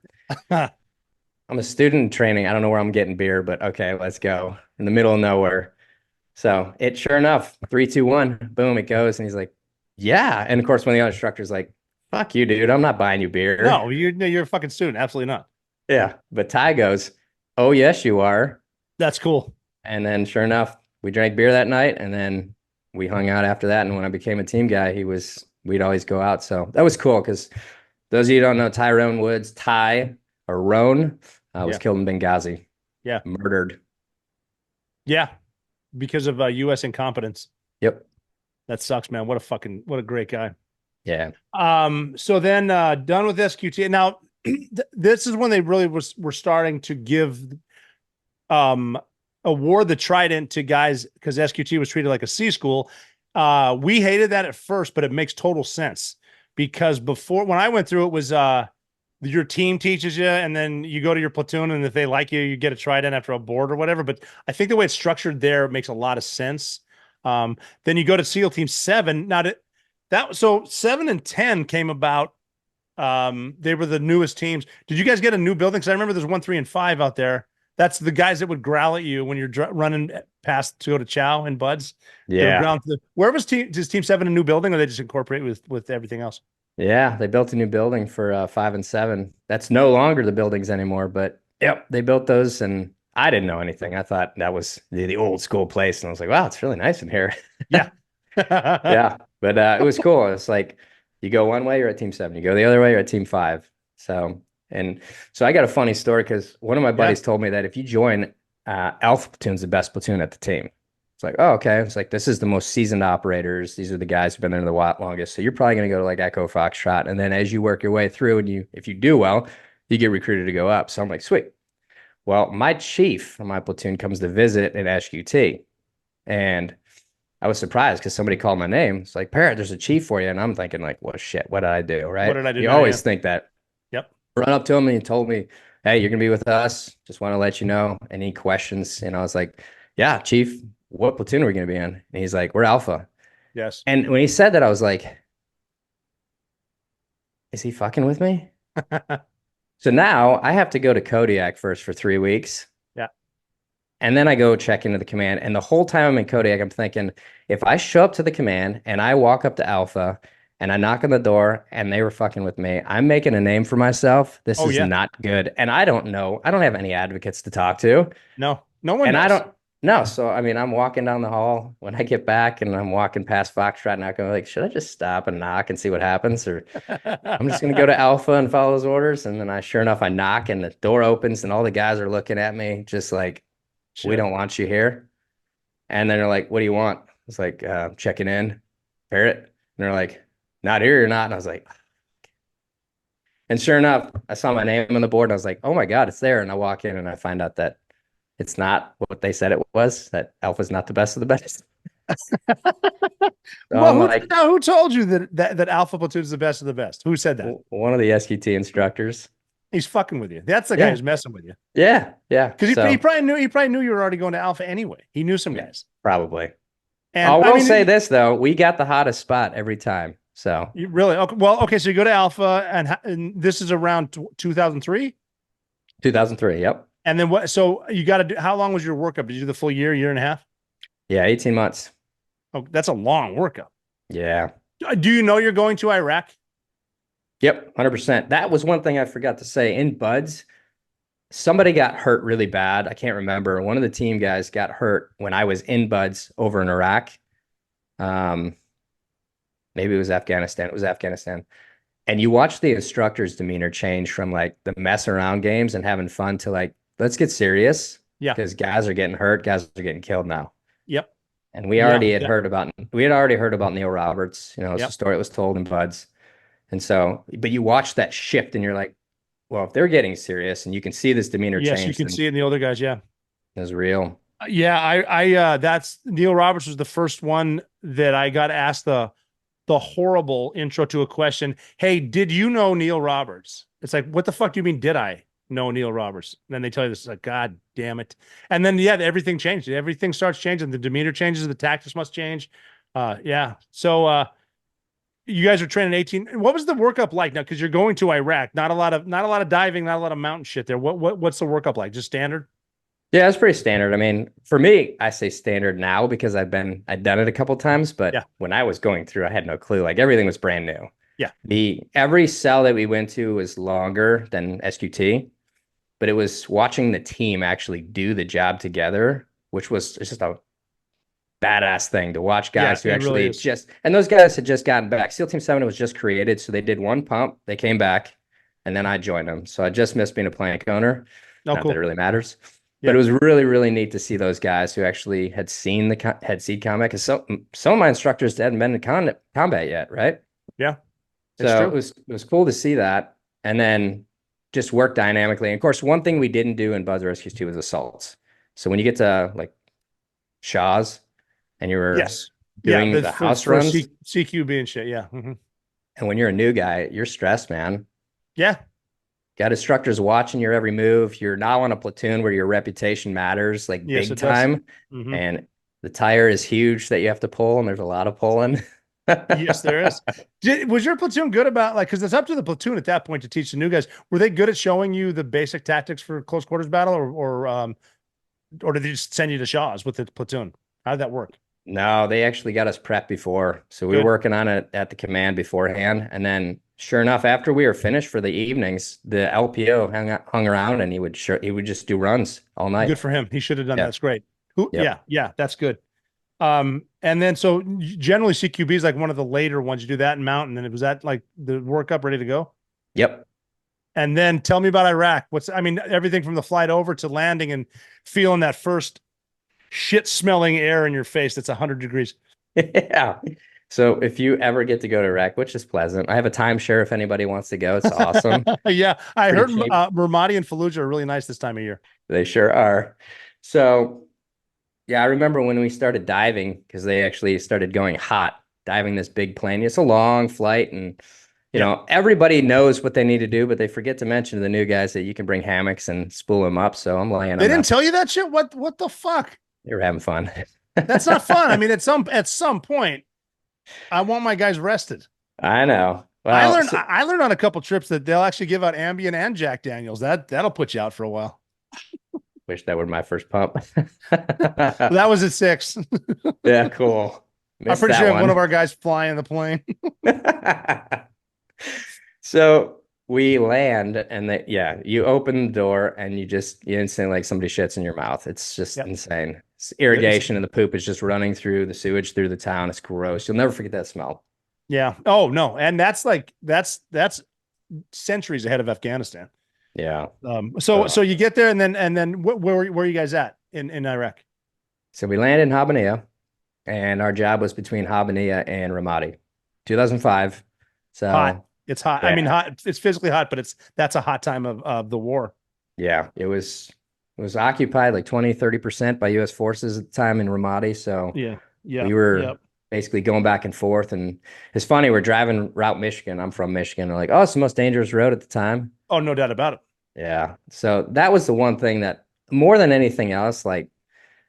I'm a student in training. I don't know where I'm getting beer, but okay, let's go. In the middle of nowhere. So sure enough, 3, 2, 1, boom, it goes. And he's like, yeah. And of course, one of the other instructors like, fuck you, dude. I'm not buying you beer. No, you're a fucking student. Absolutely not. Yeah. But Ty goes, oh, yes, you are. That's cool. And then sure enough, we drank beer that night and then we hung out after that. And when I became a team guy, we'd always go out. So that was cool because those of you who don't know, Tyrone Woods, Ty or Roan, was killed in Benghazi. Yeah. Murdered. Yeah. Because of U.S. incompetence. Yep. That sucks, man. What a great guy. Yeah. So then done with SQT. Now, this is when they really were starting to give award the Trident to guys because SQT was treated like a C school. We hated that at first, but it makes total sense because before when I went through it was your team teaches you and then you go to your platoon and if they like you, you get a Trident after a board or whatever. But I think the way it's structured there makes a lot of sense. Then you go to SEAL Team 7. Now so 7 and 10 came about. They were the newest teams. Did you guys get a new building? Because I remember there's 1, 3, and 5 out there. That's the guys that would growl at you when you're running past to go to Chow and Buds. Yeah. Where was Team 7 a new building, or they just incorporate with everything else? Yeah, they built a new building for 5 and 7. That's no longer the buildings anymore, but yep, they built those, and I didn't know anything. I thought that was the old school place, and I was like, wow, it's really nice in here. Yeah. Yeah, but it was cool. It's like you go one way, you're at Team 7. You go the other way, you're at Team 5. So I got a funny story because one of my buddies told me that if you join Alpha Platoon's the best platoon at the team. It's like, oh, okay. It's like, this is the most seasoned operators. These are the guys who've been there the longest. So you're probably going to go to like Echo Foxtrot. And then as you work your way through and if you do well, you get recruited to go up. So I'm like, sweet. Well, my chief from my platoon comes to visit in SQT. And I was surprised because somebody called my name. It's like, Parrott, there's a chief for you. And I'm thinking like, well, shit, what did I do? Right. What did I do? You always think that. Yep. Run up to him and he told me, hey, you're going to be with us. Just want to let you know. Any questions? And I was like, yeah, chief, what platoon are we going to be in? And he's like, we're Alpha. Yes. And when he said that, I was like, is he fucking with me? So now I have to go to Kodiak first for 3 weeks. Yeah. And then I go check into the command. And the whole time I'm in Kodiak, I'm thinking, if I show up to the command and I walk up to Alpha and I knock on the door and they were fucking with me, I'm making a name for myself. This is not good. And I don't know. I don't have any advocates to talk to. No one And does. I don't know. So, I mean, I'm walking down the hall when I get back and I'm walking past Foxtrot and I'm like, should I just stop and knock and see what happens? Or I'm just going to go to Alpha and follow his orders. And then sure enough, I knock and the door opens and all the guys are looking at me just like, we don't want you here. And then they're like, what do you want? It's like, checking in, Parrott. And they're like, not here, you're not. And I was like, and sure enough, I saw my name on the board and I was like, oh my God, it's there. And I walk in and I find out that it's not what they said it was, that Alpha's not the best of the best. Who told you that Alpha Platoon is the best of the best? Who said that? One of the SQT instructors. He's fucking with you. That's the guy who's messing with you. Yeah. Because he probably knew you were already going to Alpha anyway. He knew some guys. Probably. And I will say this though, we got the hottest spot every time. So you really okay. So you go to Alpha, and this is around 2003. 2003. Yep. And then what? So you got to do. How long was your workup? Did you do the full year and a half? Yeah, 18 months. Oh, that's a long workup. Yeah. Do you know you're going to Iraq? Yep, 100%. That was one thing I forgot to say. In Buds, somebody got hurt really bad. I can't remember. One of the team guys got hurt when I was in Buds over in Iraq. Maybe it was Afghanistan. It was Afghanistan. And you watch the instructor's demeanor change from like the mess around games and having fun to like, let's get serious. Yeah. Because guys are getting hurt. Guys are getting killed now. Yep. And we already had heard about Neil Roberts. You know, it's a story that was told in Buds. And so, but you watch that shift and you're like, well, if they're getting serious and you can see this demeanor change. Yes, you can see it in the older guys. Yeah. It's real. Yeah. That's Neil Roberts was the first one that I got asked the horrible intro to a question. Hey, did you know Neil Roberts? It's like, what the fuck do you mean? Did I know Neil Roberts? And then they tell you this, like, God damn it. And then, everything changed. Everything starts changing. The demeanor changes. The tactics must change. So, you guys are training 18. What was the workup like now? Because you're going to Iraq. Not a lot of diving, not a lot of mountain shit there. What's the workup like? Just standard? Yeah, it's pretty standard. I mean, for me, I say standard now because I'd done it a couple times, but when I was going through, I had no clue. Like everything was brand new. Yeah. Every cell that we went to was longer than SQT, but it was watching the team actually do the job together, which was just a badass thing to watch guys who actually really and those guys had just gotten back. SEAL Team 7 was just created. So they did one pump, they came back, and then I joined them. So I just missed being a plank owner. Not that it really matters. But it was really, really neat to see those guys who actually had seen had seen combat. Because some of my instructors hadn't been in combat yet, right? Yeah. So it was cool to see that. And then just work dynamically. And of course, one thing we didn't do in Buzz Rescues 2 was assaults. So when you get to like Shaw's and you were doing the house runs, CQB and shit, Mm-hmm. And when you're a new guy, you're stressed, man. Yeah. Got instructors watching your every move. You're now on a platoon where your reputation matters, like big time. Mm-hmm. And the tire is huge that you have to pull, and there's a lot of pulling. Yes, there is. Was your platoon good about because it's up to the platoon at that point to teach the new guys? Were they good at showing you the basic tactics for close quarters battle, or did they just send you to Shaw's with the platoon? How did that work? No, they actually got us prepped before. So we were working on it at the command beforehand. And then sure enough, after we were finished for the evenings, the LPO hung around and he would just do runs all night. Good for him. He should have done that. That's great. Yeah, that's good. And then so generally CQB is like one of the later ones. You do that in mountain. And was that like the workup ready to go? Yep. And then tell me about Iraq. Everything from the flight over to landing and feeling that first shit-smelling air in your face that's 100 degrees. Yeah. So if you ever get to go to Iraq, which is pleasant, I have a timeshare if anybody wants to go. It's awesome. Yeah, I heard Ramadi and Fallujah are really nice this time of year. They sure are. So, yeah, I remember when we started diving, because they actually started going hot, diving this big plane. It's a long flight, and you know everybody knows what they need to do, but they forget to mention to the new guys that you can bring hammocks and spool them up. So I'm laying. They didn't tell you that shit. What the fuck? They were having fun. That's not fun. I mean, at some point, I want my guys rested. I know. I Well, learned on a couple trips that they'll actually give out Ambien and Jack Daniels. That'll put you out for a while. wish that were my first pump. That was at 6. Yeah, cool. I'm Missed pretty that sure one. one of our guys flying the plane. So we land, and you open the door, and you instantly like somebody shits in your mouth. It's just insane. It's irrigation, and the poop is just running through the sewage through the town. It's gross. You'll never forget that smell. Yeah. Oh no. And that's centuries ahead of Afghanistan. Yeah. So you get there, and then where are you guys at in Iraq? So we landed in Habbaniyah, and our job was between Habbaniyah and Ramadi. 2005. So hot. It's hot. Yeah. I mean, hot. It's physically hot, but that's a hot time of the war. Yeah, it was occupied like 20-30% by U.S. forces at the time in Ramadi. So we were basically going back and forth. And it's funny, we're driving Route Michigan. I'm from Michigan. We're like, oh, it's the most dangerous road at the time. Oh, no doubt about it. Yeah. So that was the one thing that more than anything else, like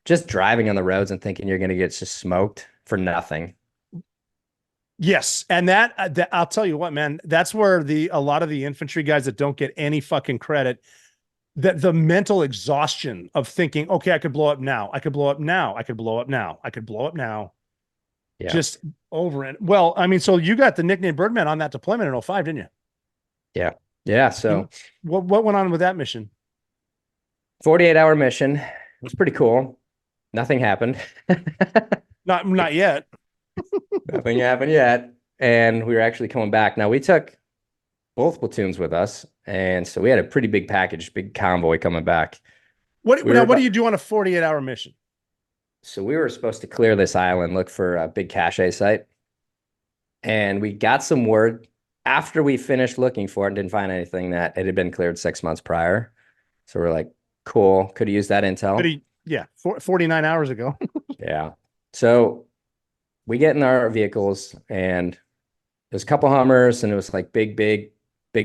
just driving on the roads and thinking you're going to get just smoked for nothing. Yes. And that I'll tell you what, man, that's where a lot of the infantry guys that don't get any fucking credit, that the mental exhaustion of thinking, okay, I could blow up now. I could blow up now. I could blow up now. I could blow up now. Yeah. Just over it. Well, I mean, so you got the nickname Birdman on that deployment in 2005, didn't you? Yeah. Yeah. So what went on with that mission? 48-hour mission. It was pretty cool. Nothing happened. Not yet. Nothing happened yet. And we were actually coming back. Now we took both platoons with us. And so we had a pretty big package, big convoy coming back. What do you do on a 48-hour mission? So we were supposed to clear this island, look for a big cache site. And we got some word after we finished looking for it and didn't find anything that it had been cleared 6 months prior. So we're like, cool, could have used that intel. 49 hours ago. Yeah. So we get in our vehicles, and there's a couple Hummers, and it was like big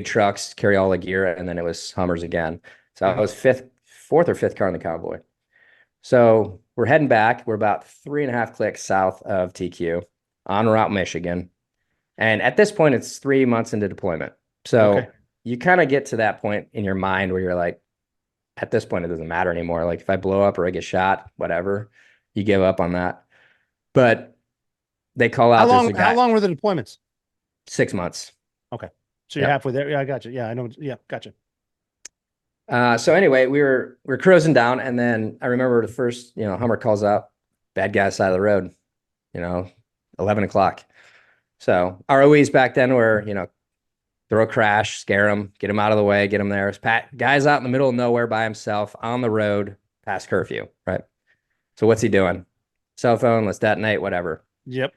trucks carry all the gear, and then it was Hummers again. So I was fourth or fifth car in the convoy. So we're heading back. We're about 3.5 clicks south of TQ on Route Michigan. And at this point, it's 3 months into deployment. So you kind of get to that point in your mind where you're like, at this point, it doesn't matter anymore. Like if I blow up or I get shot, whatever, you give up on that. But they call out. How long were the deployments? 6 months. Okay. So you're halfway there. Yeah, I got you. Yeah, I know. Yeah, gotcha. So anyway, we're cruising down, and then I remember the first, Hummer calls out, bad guy side of the road, 11 o'clock. So ROEs back then were, throw a crash, scare him, get him out of the way, get him there. Guy's out in the middle of nowhere by himself on the road past curfew, right? So what's he doing? Cell phone, let's detonate, whatever. Yep.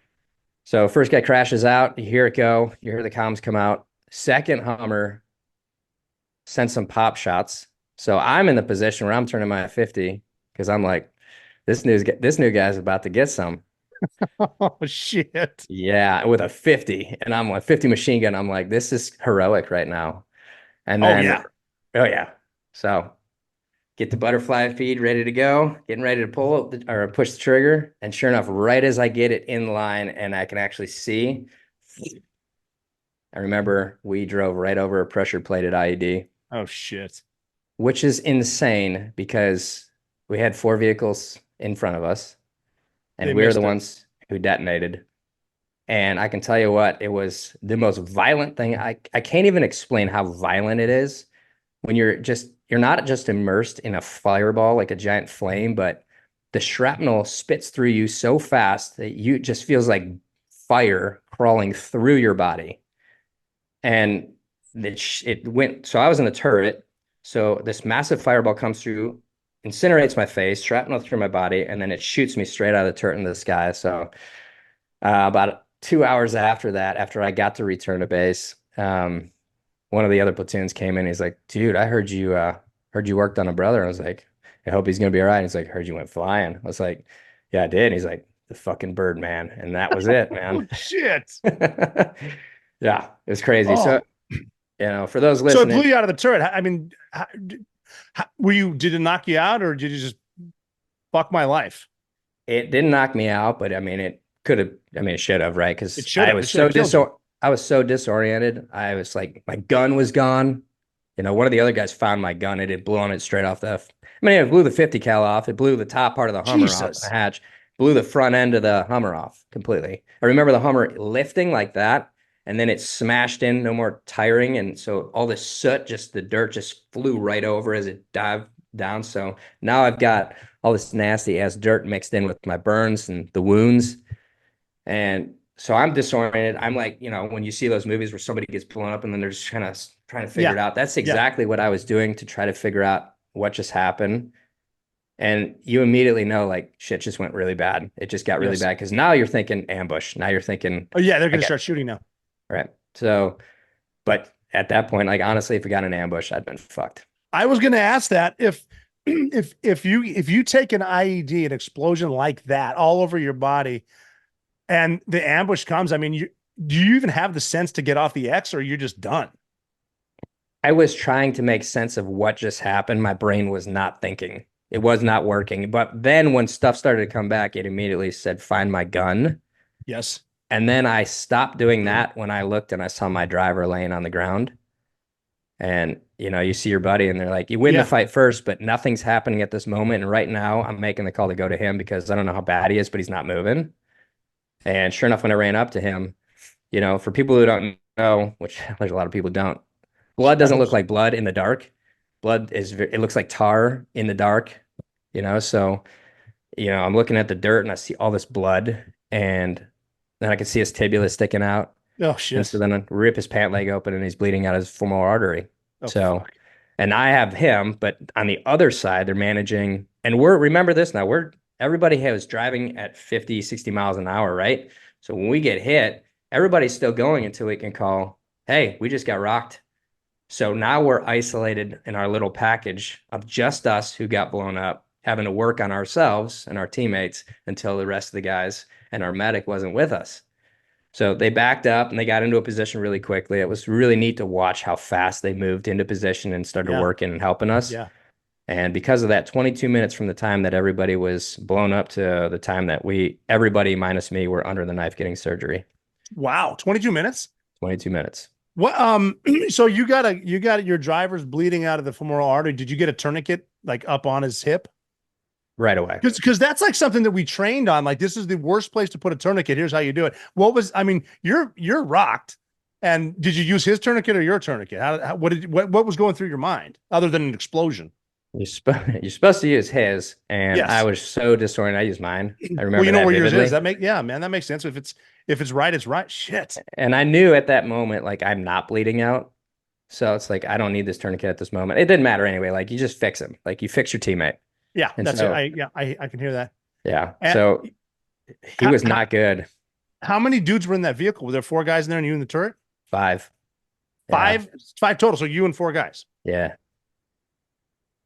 So first guy crashes out, you hear it go, you hear the comms come out. Second Hummer sends some pop shots. So I'm in the position where I'm turning my 50 because I'm like, this new guy's about to get some. Oh shit. Yeah, with a 50, and I'm like 50 machine gun. I'm like, this is heroic right now. And then oh yeah. So get the butterfly feed ready to go, getting ready to pull or push the trigger, and sure enough, right as I get it in line and I can actually see, I remember we drove right over a pressure plated IED. Oh shit. Which is insane because we had 4 vehicles in front of us, and we were the ones who detonated. And I can tell you what, it was the most violent thing. I can't even explain how violent it is when you're not just immersed in a fireball like a giant flame, but the shrapnel spits through you so fast that you just feels like fire crawling through your body. And it went, so I was in the turret. So this massive fireball comes through, incinerates my face, shrapnel through my body, and then it shoots me straight out of the turret into the sky. So about 2 hours after that, after I got to return to base, one of the other platoons came in. He's like, dude, I heard you worked on a brother. I was like, I hope he's going to be all right. He's like, heard you went flying. I was like, yeah, I did. And he's like, the fucking Birdman. And that was it, man. Shit. Yeah, it was crazy. So, for those listening. So it blew you out of the turret. I mean, did it knock you out, or did you just fuck my life? It didn't knock me out, but I mean, it could have, it should have, right? Because I was so disoriented. I was like, my gun was gone. You know, one of the other guys found my gun. It had blown it straight off the. I mean, it blew the 50 cal off. It blew the top part of the Hummer off the Jesus. hatch. Blew the front end of the Hummer off completely. I remember the Hummer lifting like that, and then it smashed in, no more tiring, and so all this soot, just the dirt, just flew right over as it dived down. So now I've got all this nasty ass dirt mixed in with my burns and the wounds, and so I'm disoriented. I'm like, you know, when you see those movies where somebody gets blown up and then they're just kind of trying to figure it out. That's exactly what I was doing to try to figure out what just happened. And you immediately know, like, shit just went really bad. It just got really bad because now you're thinking ambush. Now you're thinking, oh yeah, they're going to start shooting now. Right. So, but at that point, like, honestly, if we got an ambush, I'd been fucked. I was going to ask that if you take an IED, an explosion like that all over your body, and the ambush comes, I mean, do you even have the sense to get off the X, or you're just done? I was trying to make sense of what just happened. My brain was not thinking. It was not working. But then when stuff started to come back, it immediately said, find my gun. Yes. And then I stopped doing that when I looked and I saw my driver laying on the ground. And, you know, you see your buddy and they're like, you win the fight first, but nothing's happening at this moment. And right now I'm making the call to go to him because I don't know how bad he is, but he's not moving. And sure enough, when I ran up to him, you know, for people who don't know, which there's a lot of people who don't, blood doesn't look like blood in the dark. Blood is, it looks like tar in the dark, you know? So, you know, I'm looking at the dirt and I see all this blood, and then I can see his tibia sticking out. Oh shit. And so then I rip his pant leg open and he's bleeding out his femoral artery. Oh, so, fuck. And I have him, but on the other side, they're managing, and remember this now, everybody was driving at 50, 60 miles an hour, right? So when we get hit, everybody's still going until we can call, hey, we just got rocked. So now we're isolated in our little package of just us who got blown up, having to work on ourselves and our teammates until the rest of the guys and our medic wasn't with us. So they backed up and they got into a position really quickly. It was really neat to watch how fast they moved into position and started working and helping us. Yeah. And because of that, 22 minutes from the time that everybody was blown up to the time that everybody minus me were under the knife getting surgery. Wow. 22 minutes? 22 minutes. What, so you got your driver's bleeding out of the femoral artery. Did you get a tourniquet like up on his hip? Right away. Because that's like something that we trained on. Like, this is the worst place to put a tourniquet. Here's how you do it. I mean, you're rocked. And did you use his tourniquet or your tourniquet? What was going through your mind other than an explosion? You're supposed to use his, and I was so disoriented. I used mine. I remember. Well, you know where yours is. Vividly. That makes sense. If it's right, it's right. Shit. And I knew at that moment, like, I'm not bleeding out, so it's like I don't need this tourniquet at this moment. It didn't matter anyway. Like, you just fix him. Like, you fix your teammate. Yeah, and that's so, it. I can hear that. Yeah. And so he was not good. How many dudes were in that vehicle? Were there 4 guys in there and you in the turret? 5. Five total. So you and 4 guys. Yeah.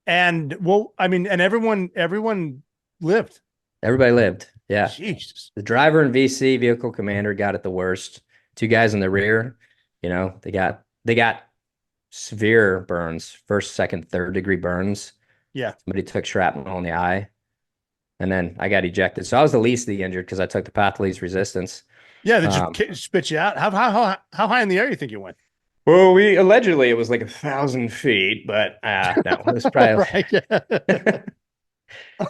And and everyone lived. Everybody lived. Yeah. Jesus. The driver and VC, vehicle commander, got it the worst. 2 guys in the rear, you know, they got severe burns, 1st, 2nd, 3rd degree burns. Yeah. Somebody took shrapnel in the eye, and then I got ejected. So I was the least of the injured because I took the path of least resistance. Yeah. They just spit you out. How high in the air you think you went? Well, allegedly it was like 1,000 feet, but no, it was probably right.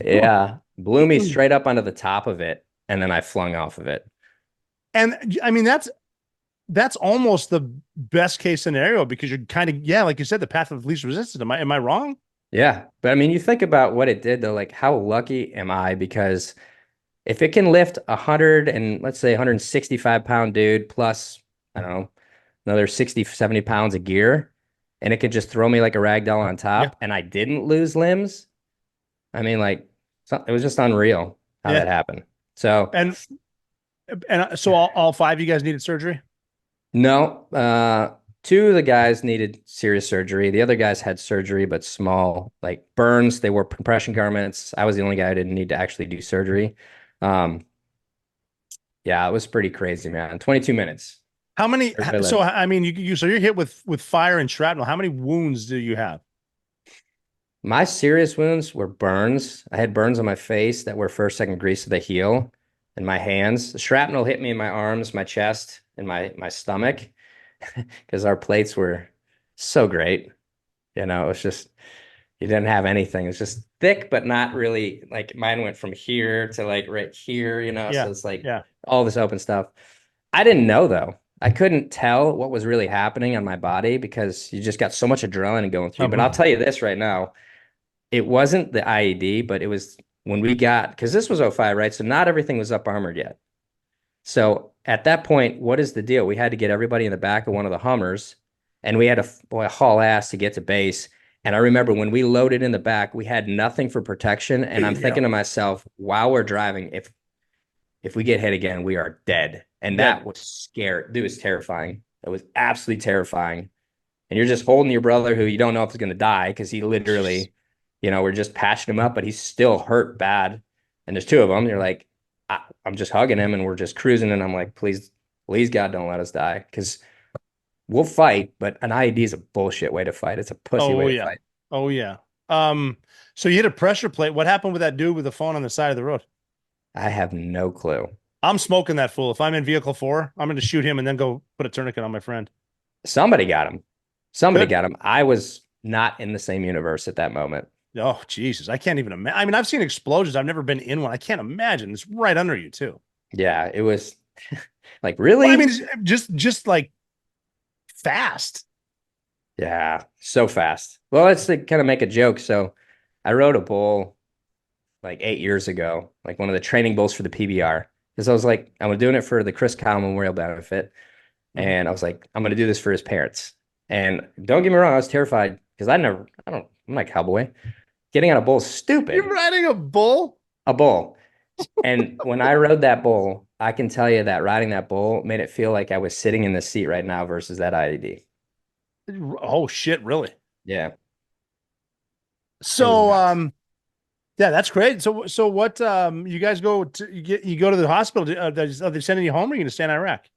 yeah, blew me straight up onto the top of it, and then I flung off of it. And I mean, that's almost the best case scenario, because you're kind of, like you said, the path of least resistance. Am I wrong? Yeah, but I mean, you think about what it did though. Like, how lucky am I? Because if it can lift 165-pound dude plus, I don't know, another 60, 70 pounds of gear, and it could just throw me like a rag doll on top, and I didn't lose limbs. I mean, like, it was just unreal how that happened. So and so all 5 of you guys needed surgery? No, 2 of the guys needed serious surgery. The other guys had surgery, but small, like burns. They wore compression garments. I was the only guy who didn't need to actually do surgery. Yeah, it was pretty crazy, man. 22 minutes. How many? So I mean, so you're hit with fire and shrapnel. How many wounds do you have? My serious wounds were burns. I had burns on my face that were 1st, 2nd degree, so they heal. in my hands. The shrapnel hit me in my arms, my chest, and my stomach because our plates were so great. You know, it was just you didn't have anything. It was just thick, but not really like mine went from here to like right here, you know. Yeah. So it's like Yeah. all this open stuff. I didn't know though. I couldn't tell what was really happening on my body because you just got so much adrenaline going through. But I'll tell you this right now, it wasn't the IED, but it was when we got, because this was '05, right? So not everything was up armored yet. So at that point, what is the deal? We had to get everybody in the back of one of the Hummers, and we had to haul ass to get to base. And I remember when we loaded in the back, we had nothing for protection. And I'm thinking to myself, while we're driving, if we get hit again, we are dead. And that was scary. It was terrifying. It was absolutely terrifying. And you're just holding your brother who you don't know if he's going to die because he literally, you know, we're just patching him up, but he's still hurt bad. And there's two of them. You're like, I'm just hugging him and we're just cruising. And I'm like, please, God, don't let us die. Because we'll fight, but an IED is a bullshit way to fight. It's a pussy way to fight. Oh, yeah. So you hit a pressure plate. What happened with that dude with the phone on the side of the road? I have no clue. I'm smoking that fool. If I'm in vehicle 4, I'm going to shoot him and then go put a tourniquet on my friend. Somebody got him. Somebody got him. I was not in the same universe at that moment. Oh, Jesus. I can't even imagine. I mean, I've seen explosions. I've never been in one. I can't imagine. It's right under you, too. Yeah, it was like, really? Well, I mean, just like fast. Yeah, so fast. Well, let's kind of make a joke. So I rode a bull like 8 years ago, like one of the training bulls for the PBR. Because I was like, I'm doing it for the Chris Kyle Memorial benefit. And I was like, I'm going to do this for his parents. And don't get me wrong, I was terrified because I'm not a cowboy. Getting on a bull is stupid. You're riding a bull? A bull. And when I rode that bull, I can tell you that riding that bull made it feel like I was sitting in the seat right now versus that IED. Oh, shit, really? Yeah. So, yeah, that's great. So what, you guys go to, you go to the hospital. Are they sending you home or are you going to stay in Iraq?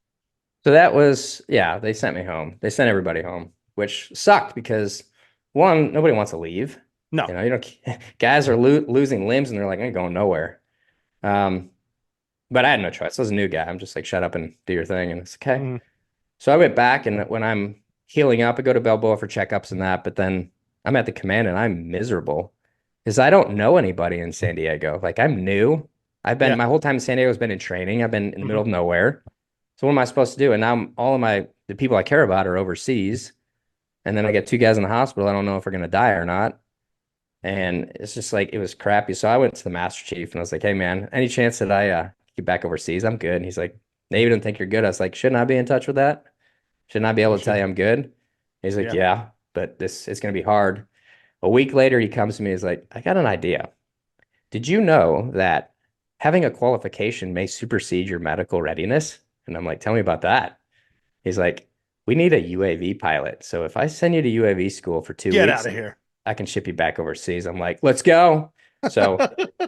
So that was, yeah, they sent me home. They sent everybody home, which sucked because one, nobody wants to leave. No, you don't, guys are losing limbs and they're like, I ain't going nowhere. But I had no choice. I was a new guy. I'm just like, shut up and do your thing. And it's okay. So I went back, and when I'm healing up, I go to Balboa for checkups and that, but then I'm at the command and I'm miserable because I don't know anybody in San Diego. Like, I'm new. I've been, my whole time in San Diego has been in training. I've been in the middle of nowhere. So what am I supposed to do? And now all of the people I care about are overseas. And then I get 2 guys in the hospital. I don't know if we're going to die or not. And it's just like, it was crappy. So I went to the Master Chief and I was like, hey man, any chance that I get back overseas? I'm good. And he's like, they even think you're good. I was like, shouldn't I be in touch with that? Shouldn't I be able to tell you I'm good? He's like, yeah, but it's going to be hard. A week later, he comes to me. He's like, I got an idea. Did you know that having a qualification may supersede your medical readiness? And I'm like, tell me about that. He's like, we need a UAV pilot. So if I send you to UAV school for 2 weeks, get out of here. I can ship you back overseas. I'm like, let's go. So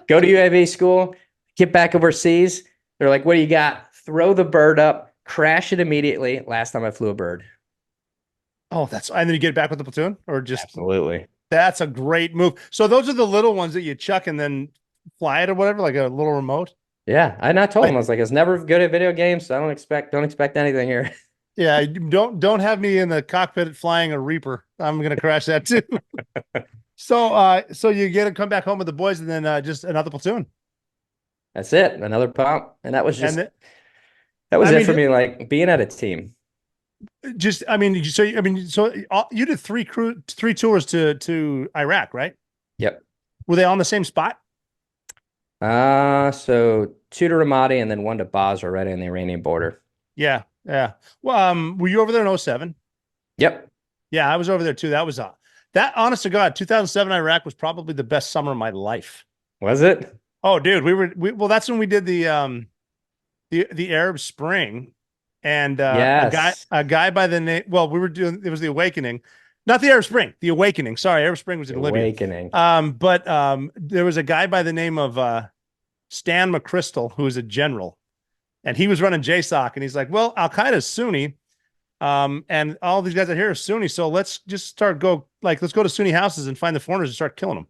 go to UAV school, get back overseas. They're like, what do you got? Throw the bird up, crash it immediately. Last time I flew a bird. Oh, and then you get back with the platoon or just. Absolutely. That's a great move. So those are the little ones that you chuck and then fly it or whatever, like a little remote. Yeah. And I told him, I was like, I was never good at video games. So I don't expect anything here. Yeah. Don't have me in the cockpit flying a Reaper. I'm going to crash that too. So you get to come back home with the boys and then just another platoon. That's it. Another pump. And that was just, that was it for me. Like being at a team. So you did three tours to Iraq, right? Yep. Were they all in the same spot? So 2 to Ramadi and then 1 to Basra, right on the Iranian border. Yeah. Yeah. Well, were you over there in 07? Yep. Yeah, I was over there too. That was that honest to God, 2007 Iraq was probably the best summer of my life. Was it? Oh, dude, well, that's when we did the Arab Spring, and a guy by the name. Well, it was the Awakening, not the Arab Spring, the Awakening. Sorry, Arab Spring was in Libya. Awakening. But there was a guy by the name of Stan McChrystal, who was a general, and he was running JSOC, and he's like, well, Al Qaeda is Sunni. And all these guys out here are Sunni, so let's just let's go to Sunni houses and find the foreigners and start killing them.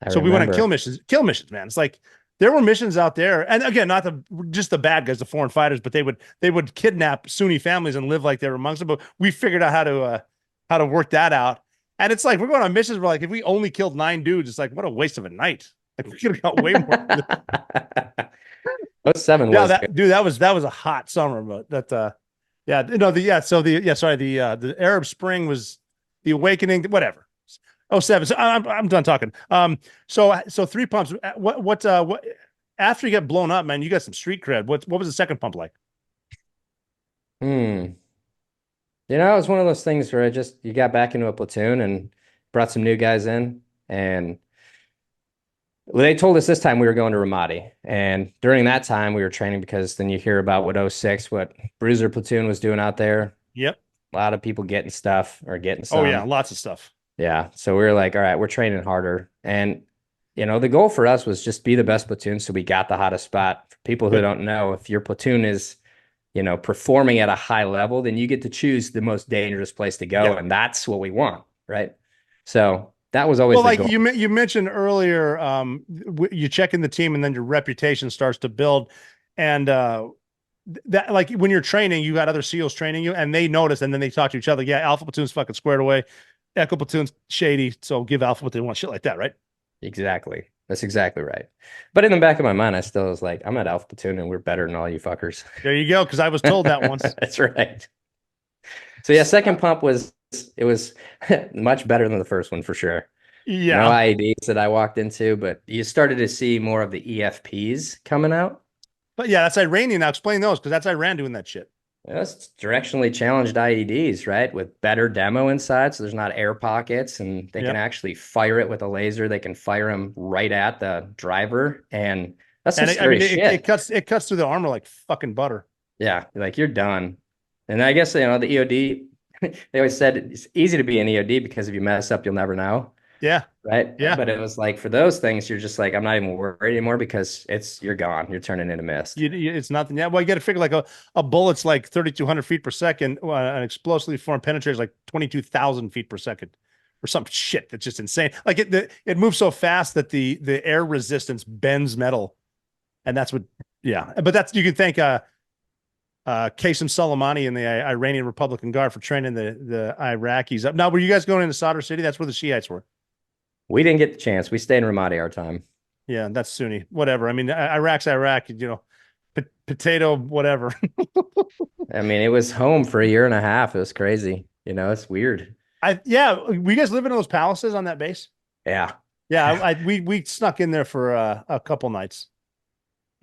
So we went on kill missions, man. It's like There were missions out there, and again, not just the bad guys, the foreign fighters, but they would kidnap Sunni families and live like they were amongst them. But we figured out how to work that out. And it's like we're going on missions. We're like, if we only killed 9 dudes, it's like what a waste of a night. Like we could have got way more. 07 Yeah, was that good. dude, that was a hot summer, but yeah, no, the Arab Spring was the awakening, whatever. 07. So I'm done talking. So 3 pumps. What after you get blown up, man, you got some street cred. What was the second pump like? You know, it was one of those things where you got back into a platoon and brought some new guys in, and they told us this time we were going to Ramadi. And during that time we were training, because then you hear about what Bruiser Platoon was doing out there. Yep. A lot of people getting stuff or getting some. Oh yeah, lots of stuff. Yeah. So we were like, all right, we're training harder. And the goal for us was just be the best platoon. So we got the hottest spot. For people who don't know, if your platoon is, performing at a high level, then you get to choose the most dangerous place to go. Yeah. And that's what we want. Right. So that was always the goal. You mentioned earlier, you check in the team and then your reputation starts to build. And that, like, when you're training, you got other SEALs training you, and they notice, and then they talk to each other. Yeah, Alpha Platoon's fucking squared away. Echo Platoon's shady, so give Alpha what they want, shit like that, right? Exactly. That's exactly right. But in the back of my mind, I still was like, I'm at Alpha Platoon and we're better than all you fuckers. There you go, because I was told that once. That's right. So yeah, second pump was much better than the first one for sure. Yeah. No IEDs that I walked into, but you started to see more of the EFPs coming out. But yeah, that's Iranian. Now explain those, because that's Iran doing that shit. That's directionally challenged IEDs, right? With better demo inside, so there's not air pockets, and they can actually fire it with a laser. They can fire them right at the driver, and that's some scary shit. It cuts through the armor like fucking butter. Yeah, like you're done. And I guess the EOD, they always said it's easy to be an EOD because if you mess up, you'll never know. Yeah. Right. Yeah. But it was like for those things, you're just like, I'm not even worried anymore because you're gone. You're turning into mist. It's nothing. Yeah. Well, you got to figure like a bullet's like 3,200 feet per second. An explosively formed penetrator is like 22,000 feet per second or some shit. That's just insane. Like it moves so fast that the air resistance bends metal. And that's what, yeah. But you can thank Qasem Soleimani and the Iranian Republican Guard for training the Iraqis up. Now, were you guys going into Sadr City? That's where the Shiites were. We didn't get the chance. We stayed in Ramadi our time. Yeah, that's Sunni. Whatever. I mean, Iraq's Iraq, potato, whatever. I mean, it was home for a year and a half. It was crazy. It's weird. Were you guys living in those palaces on that base? Yeah. Yeah, we snuck in there for a couple nights.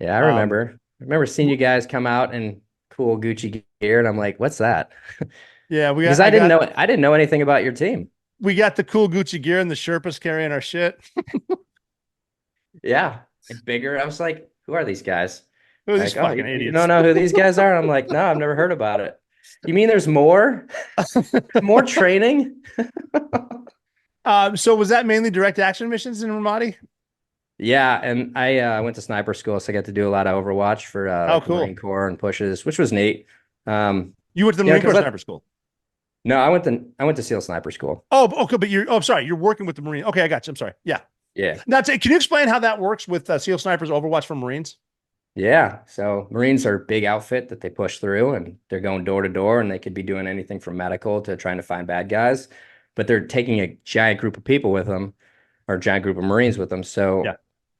Yeah, I remember. I remember seeing you guys come out in cool Gucci gear, and I'm like, "What's that?" Yeah, because I didn't know anything about your team. We got the cool Gucci gear and the Sherpas carrying our shit. Yeah, bigger. I was like, "Who are these guys?" Who are these fucking idiots? You don't know who these guys are? I'm like, "No, I've never heard about it." You mean there's more? More training? So was that mainly direct action missions in Ramadi? Yeah, and I went to sniper school, so I got to do a lot of Overwatch for cool. Marine Corps and pushes, which was neat. You went to the Marine Corps sniper school? No, I went to SEAL sniper school. Oh, okay, but I'm sorry, you're working with the Marine. Okay, I got you. I'm sorry. Yeah. Yeah. Now, can you explain how that works with SEAL snipers Overwatch for Marines? Yeah. So Marines are a big outfit that they push through, and they're going door to door, and they could be doing anything from medical to trying to find bad guys, but they're taking a giant group of people with them, or a giant group of Marines with them. So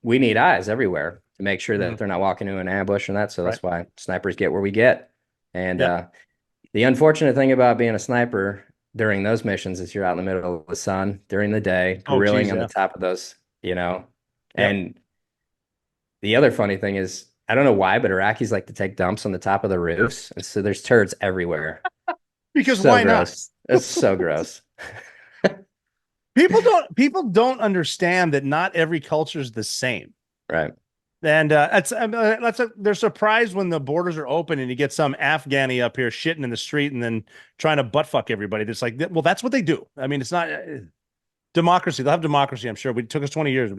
we need eyes everywhere to make sure that they're not walking into an ambush and that. So that's why snipers get where we get. And the unfortunate thing about being a sniper during those missions is you're out in the middle of the sun during the day, grilling on the top of those, and the other funny thing is, I don't know why, but Iraqis like to take dumps on the top of the roofs. And so there's turds everywhere. Because so why gross. Not? It's so gross. People don't understand that not every culture is the same. Right. And they're surprised when the borders are open and you get some Afghani up here shitting in the street and then trying to butt fuck everybody. It's like, well, that's what they do. I mean, it's not democracy. They'll have democracy. I'm sure. It took us 20 years.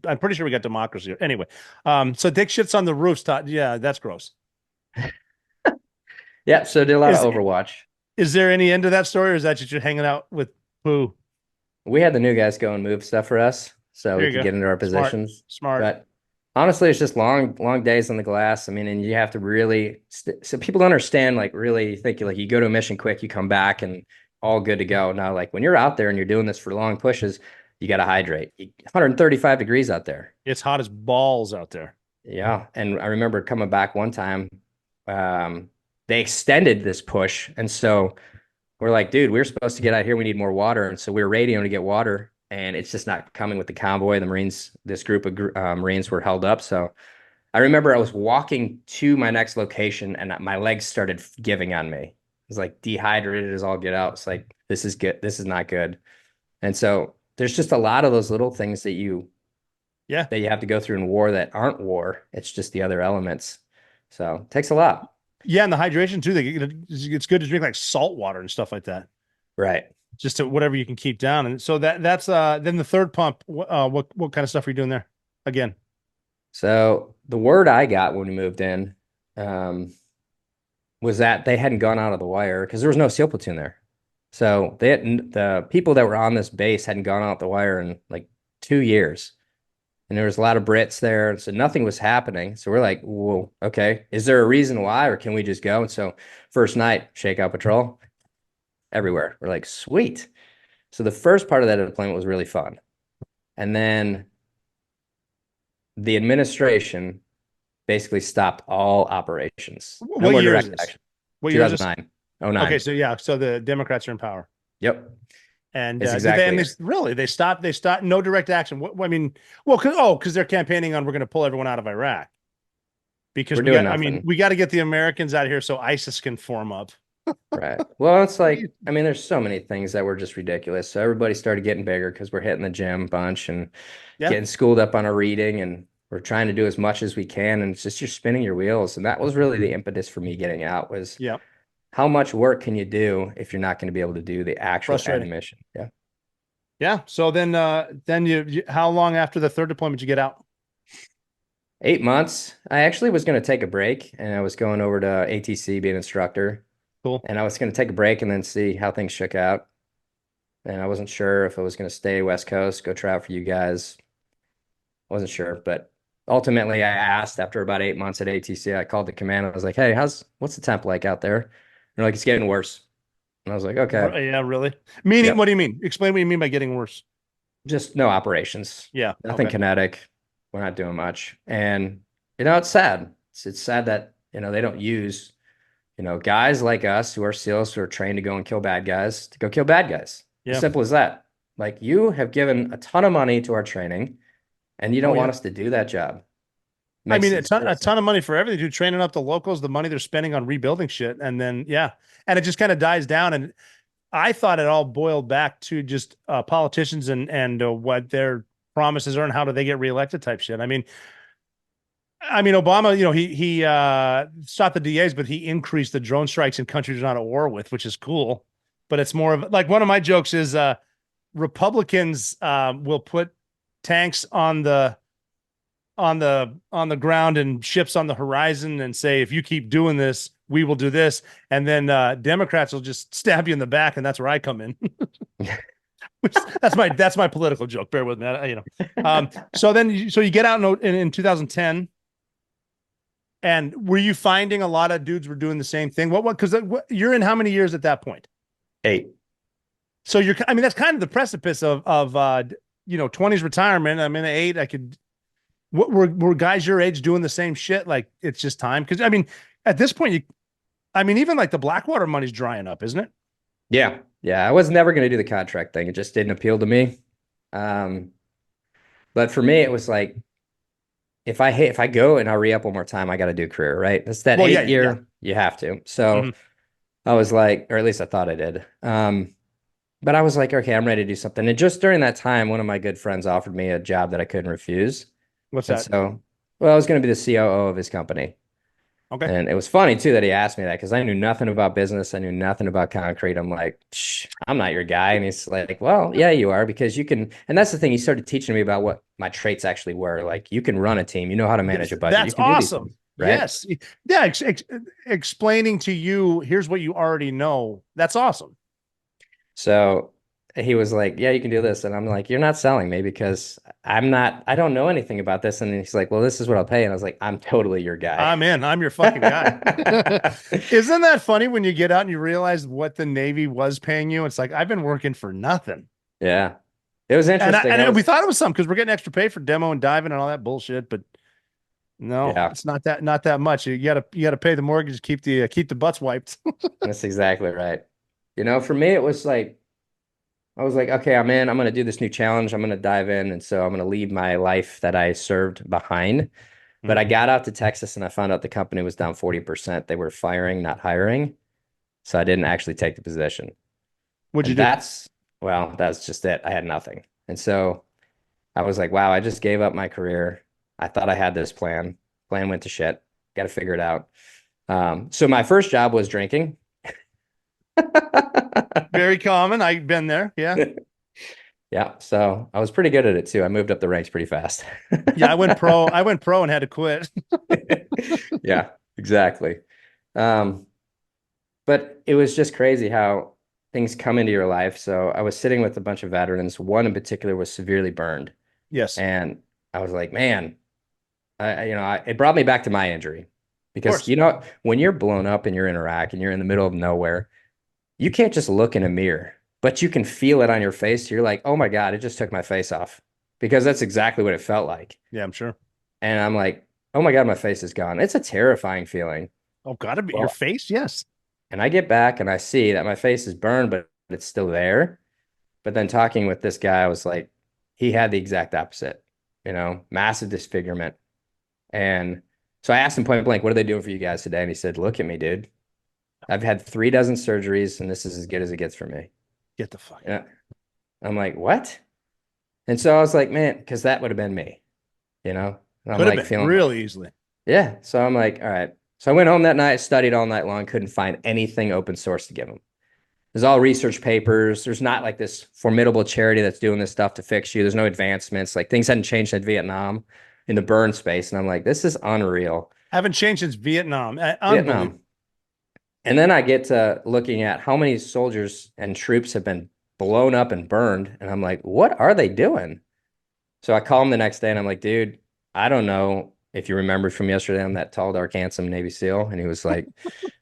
I'm pretty sure we got democracy anyway. So dick shits on the roofs. Yeah, that's gross. Yeah. So did a lot of Overwatch. Is there any end to that story, or is that just you're hanging out with poo? We had the new guys go and move stuff for us, so we could get into our positions. Smart. But Honestly, it's just long days on the glass. I mean, and you have to really, so people don't understand, like, really think like you go to a mission quick, you come back and all good to go. Now, like when you're out there and you're doing this for long pushes, you got to hydrate. 135 degrees out there. It's hot as balls out there. Yeah. And I remember coming back one time, they extended this push. And so we're like, dude, we're supposed to get out here. We need more water. And so we were radioing to get water, and it's just not coming with the convoy. The Marines, this group of Marines were held up. So I remember I was walking to my next location and my legs started giving on me. I was like dehydrated as all get out. It's like, this is good. This is not good. And so there's just a lot of those little things that you have to go through in war that aren't war. It's just the other elements. So it takes a lot. Yeah, and the hydration too. It's good to drink like salt water and stuff like that. Right. Just to whatever you can keep down. And so that's then the third pump. What kind of stuff are you doing there again? So the word I got when we moved in was that they hadn't gone out of the wire because there was no SEAL platoon there. So the people that were on this base hadn't gone out the wire in like 2 years. And there was a lot of Brits there. So nothing was happening. So we're like, whoa, okay. Is there a reason why, or can we just go? And so first night, shakeout patrol everywhere. We're like, sweet. So the first part of that deployment was really fun. And then the administration basically stopped all operations. No more direct action. What year is this? 2009. 09. Okay, so yeah, so the Democrats are in power. Yep. And exactly they stopped no direct action. I mean, well, because they're campaigning on we're going to pull everyone out of Iraq. Because we got to get the Americans out of here so ISIS can form up. Right. Well, it's like, I mean, there's so many things that were just ridiculous. So everybody started getting bigger because we're hitting the gym a bunch and getting schooled up on our reading, and we're trying to do as much as we can. And it's just you're spinning your wheels. And that was really the impetus for me getting out was how much work can you do if you're not going to be able to do the actual mission? Yeah. Yeah. So then you how long after the third deployment you get out? 8 months. I actually was going to take a break, and I was going over to ATC, be an instructor. Cool. And I was going to take a break and then see how things shook out. And I wasn't sure if I was going to stay West Coast, go try out for you guys. I wasn't sure, but ultimately I asked after about 8 months at ATC, I called the command. I was like, hey, what's the temp like out there? And they're like, it's getting worse. And I was like, okay. Yeah, really? Meaning, what do you mean? Explain what you mean by getting worse. Just no operations. Yeah. Nothing kinetic. We're not doing much. And, it's sad. It's sad that, they don't use, guys like us who are SEALs who are trained to go and kill bad guys to go kill bad guys. Yeah. As simple as that. Like, you have given a ton of money to our training and you don't want us to do that job. I mean, a ton of money for everything, dude, training up the locals, the money they're spending on rebuilding shit. And then, and it just kind of dies down. And I thought it all boiled back to just politicians and what their promises are and how do they get reelected type shit. I mean, Obama, he shot the DAs, but he increased the drone strikes in countries we're not at war with, which is cool. But it's more of like, one of my jokes is Republicans will put tanks on the ground and ships on the horizon and say, if you keep doing this, we will do this. And then Democrats will just stab you in the back, and that's where I come in. That's my political joke. Bear with me. So you get out in 2010. And were you finding a lot of dudes were doing the same thing? Because you're in how many years at that point? 8. So that's kind of the precipice of 20s retirement. I'm in 8. I could. What were guys your age doing the same shit? Like, it's just time. Because at this point, even like the Blackwater money's drying up, isn't it? Yeah. I was never going to do the contract thing. It just didn't appeal to me. But for me, it was like, if I go and I re-up one more time, I got to do career, right? That's that 8 year. You have to. So I was like, or at least I thought I did. But I was like, okay, I'm ready to do something. And just during that time, one of my good friends offered me a job that I couldn't refuse. What's that? So, I was going to be the COO of his company. Okay. And it was funny too that he asked me that because I knew nothing about business. I knew nothing about concrete. I'm like, I'm not your guy. And he's like, well, yeah, you are, because you can. And that's the thing. He started teaching me about what my traits actually were. Like, you can run a team. You know how to manage a budget. That's you can awesome. Do these things, right? Yes. Yeah. Explaining to you, here's what you already know. That's awesome. So he was like, yeah, you can do this. And I'm like, you're not selling me because I don't know anything about this. And he's like, well, this is what I'll pay. And I was like, I'm totally your guy. I'm in. I'm your fucking guy. Isn't that funny when you get out and you realize what the Navy was paying you? It's like, I've been working for nothing. Yeah. It was interesting. And we thought it was something because we're getting extra pay for demo and diving and all that bullshit, but no, it's not that much. You gotta pay the mortgage, keep the butts wiped. That's exactly right. You know, for me, it was like, I was like, okay, I'm in. I'm going to do this new challenge. I'm going to dive in. And so I'm going to leave my life that I served behind. But I got out to Texas and I found out the company was down 40%. They were firing, not hiring. So I didn't actually take the position. What'd you do? That's just it. I had nothing. And so I was like, wow, I just gave up my career. I thought I had this plan. Plan went to shit. Got to figure it out. So my first job was drinking. Very common. I've been there. Yeah. Yeah. So I was pretty good at it too. I moved up the ranks pretty fast. Yeah. I went pro and had to quit. Yeah, exactly. But it was just crazy how things come into your life. So I was sitting with a bunch of veterans. One in particular was severely burned. Yes. And I was like, man, it brought me back to my injury because, when you're blown up and you're in Iraq and you're in the middle of nowhere, you can't just look in a mirror, but you can feel it on your face. You're like, oh my God, it just took my face off, because that's exactly what it felt like. Yeah, I'm sure. And I'm like, oh my God, my face is gone. It's a terrifying feeling. Oh, gotta be your face. Yes. And I get back and I see that my face is burned, but it's still there. But then talking with this guy, I was like, he had the exact opposite, massive disfigurement. And so I asked him point blank, what are they doing for you guys today? And he said, look at me, dude. I've had 36 surgeries and this is as good as it gets for me. Get the fuck out. I'm like, what? And so I was like, man, because that would have been me, And I'm could have been real easily. Yeah. So I'm like, all right. So I went home that night, studied all night long, couldn't find anything open source to give them. There's all research papers. There's not like this formidable charity that's doing this stuff to fix you. There's no advancements. Like things hadn't changed in Vietnam in the burn space. And I'm like, this is unreal. Haven't changed since Vietnam. Vietnam. And then I get to looking at how many soldiers and troops have been blown up and burned. And I'm like, what are they doing? So I call him the next day and I'm like, dude, I don't know if you remember from yesterday, I'm that tall, dark, handsome Navy SEAL. And he was like,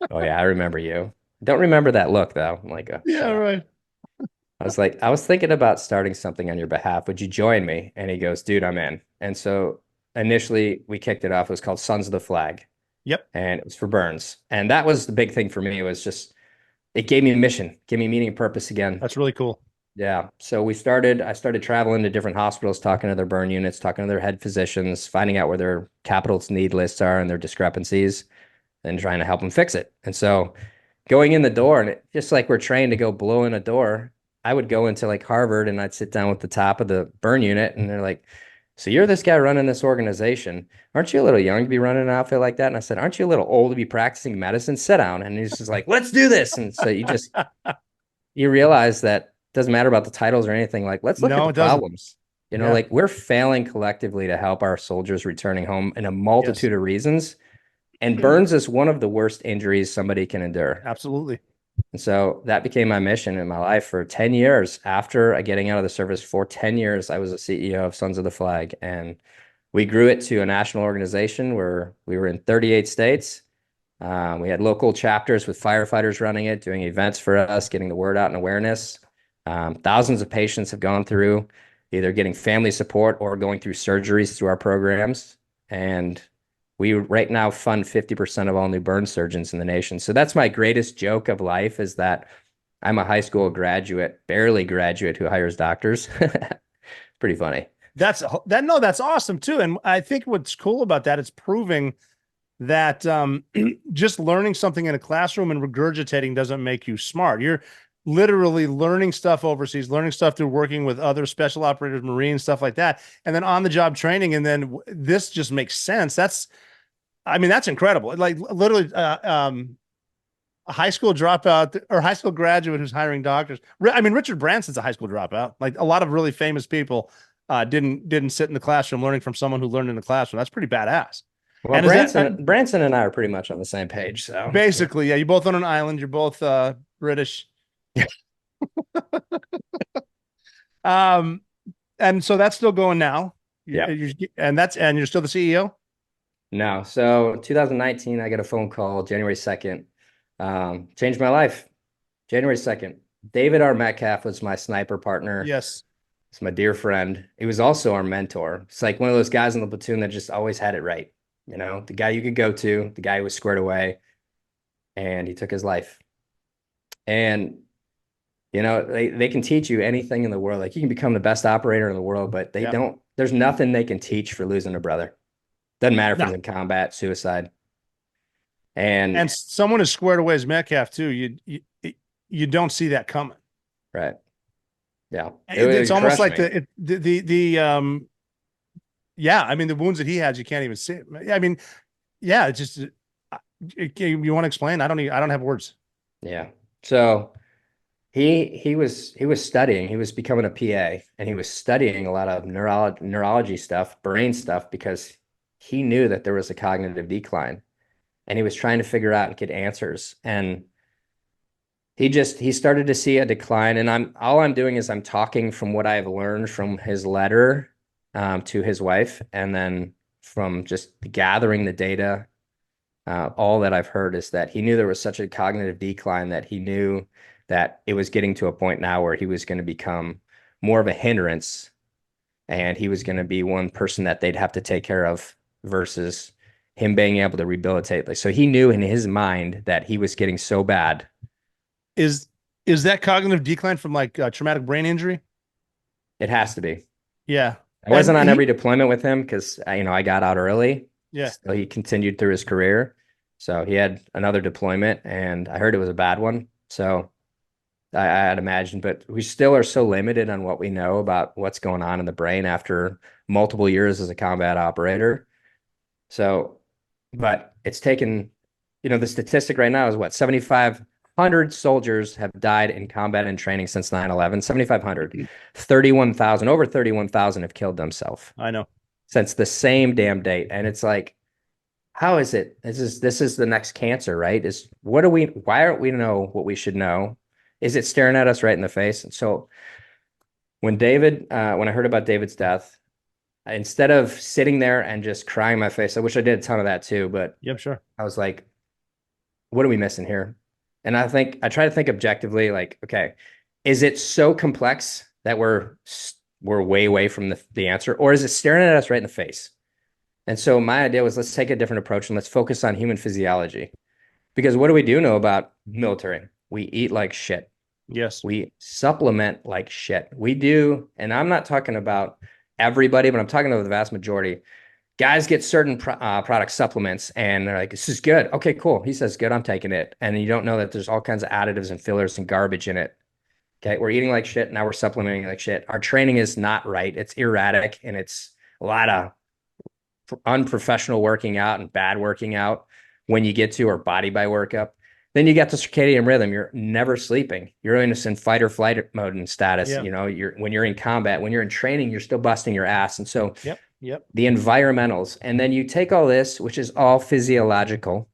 oh yeah, I remember you. Don't remember that look though. I'm like, yeah, right. I was like, I was thinking about starting something on your behalf. Would you join me? And he goes, dude, I'm in. And so initially we kicked it off. It was called Sons of the Flag. Yep. And it was for burns. And that was the big thing for me. It was just, it gave me a mission, gave me meaning and purpose again. That's really cool. Yeah. So I started traveling to different hospitals, talking to their burn units, talking to their head physicians, finding out where their capital need lists are and their discrepancies, and trying to help them fix it. And so going in the door, and just like we're trained to go blow in a door, I would go into like Harvard and I'd sit down with the top of the burn unit and they're like, so you're this guy running this organization. Aren't you a little young to be running an outfit like that? And I said, aren't you a little old to be practicing medicine? Sit down. And he's just like, let's do this. And so you realize that it doesn't matter about the titles or anything. Like, let's look at the problems. Like we're failing collectively to help our soldiers returning home in a multitude of reasons. And burns is one of the worst injuries somebody can endure. Absolutely. And so that became my mission in my life for 10 years. After getting out of the service, for 10 years, I was a CEO of Sons of the Flag. And we grew it to a national organization where we were in 38 states. We had local chapters with firefighters running it, doing events for us, getting the word out and awareness. Thousands of patients have gone through either getting family support or going through surgeries through our programs. And we right now fund 50% of all new burn surgeons in the nation. So that's my greatest joke of life, is that I'm a high school graduate, barely graduate, who hires doctors. Pretty funny. That's awesome too. And I think what's cool about that, it's proving that just learning something in a classroom and regurgitating doesn't make you smart. You're literally learning stuff overseas, learning stuff through working with other special operators, Marines, stuff like that. And then on the job training. And then this just makes sense. That's incredible. Like literally a high school dropout or high school graduate who's hiring doctors. Richard Branson's a high school dropout. Like a lot of really famous people didn't sit in the classroom learning from someone who learned in the classroom. That's pretty badass. Well, Branson and I are pretty much on the same page. So basically, yeah, you both on an island. You're both British. And so that's still going now. Yeah. And you're still the CEO? No. So 2019, I got a phone call January 2nd. Changed my life. January 2nd. David R. Metcalf was my sniper partner. Yes. It's my dear friend. He was also our mentor. It's like one of those guys in the platoon that just always had it right. You know, the guy you could go to, the guy who was squared away, and he took his life. And, you know, they can teach you anything in the world. Like you can become the best operator in the world, but they don't, there's nothing they can teach for losing a brother. Doesn't matter if it's in combat, suicide. And someone as squared away as Metcalf too, you don't see that coming. Right. Yeah. It's almost like I mean, the wounds that he has, you can't even see. I mean, yeah, it's just, you want to explain? I don't have words. Yeah. So he was studying, he was becoming a PA, and he was studying a lot of neurology stuff, brain stuff, because he knew that there was a cognitive decline, and he was trying to figure out and get answers. And he started to see a decline. And all I'm doing is I'm talking from what I've learned from his letter to his wife, and then from just gathering the data. All that I've heard is that he knew there was such a cognitive decline that he knew that it was getting to a point now where he was going to become more of a hindrance, and he was going to be one person that they'd have to take care of versus him being able to rehabilitate. So he knew in his mind that he was getting so bad. Is that cognitive decline from like traumatic brain injury? It has to be. Yeah. I wasn't on every deployment with him because I got out early. Yeah. So he continued through his career. So he had another deployment, and I heard it was a bad one. So I had imagined, but we still are so limited on what we know about what's going on in the brain after multiple years as a combat operator. So, but it's taken, the statistic right now is what, 7,500 soldiers have died in combat and training since 9/11. 7,500. 31,000, over 31,000 have killed themselves. I know. Since the same damn date. And it's like, how is it? This is the next cancer, right? Why aren't we know what we should know? Is it staring at us right in the face? And so when I heard about David's death, instead of sitting there and just crying my face, I wish I did a ton of that too, but yep, sure. I was like, what are we missing here? And I try to think objectively, like, okay, is it so complex that we're way away from the answer, or is it staring at us right in the face? And so my idea was, let's take a different approach and let's focus on human physiology. Because what do we do know about military? We eat like shit. Yes. We supplement like shit. We do, and I'm not talking about everybody, but I'm talking about the vast majority. Guys get certain product supplements and they're like, this is good. Okay, cool. He says good, I'm taking it. And you don't know that there's all kinds of additives and fillers and garbage in it. Okay, we're eating like shit. Now we're supplementing like shit. Our training is not right. It's erratic, and it's a lot of unprofessional working out and bad working out when you get to, or body by workup. Then you got the circadian rhythm. You're never sleeping. You're in fight or flight mode and status. Yeah. When you're in combat, when you're in training, you're still busting your ass. And so yep. The environmentals, and then you take all this, which is all physiological,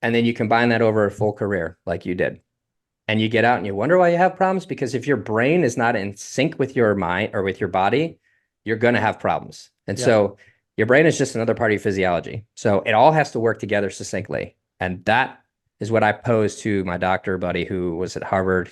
and then you combine that over a full career like you did. And you get out and you wonder why you have problems, because if your brain is not in sync with your mind or with your body, you're going to have problems. And so your brain is just another part of your physiology. So it all has to work together succinctly. And that is what I posed to my doctor buddy who was at Harvard.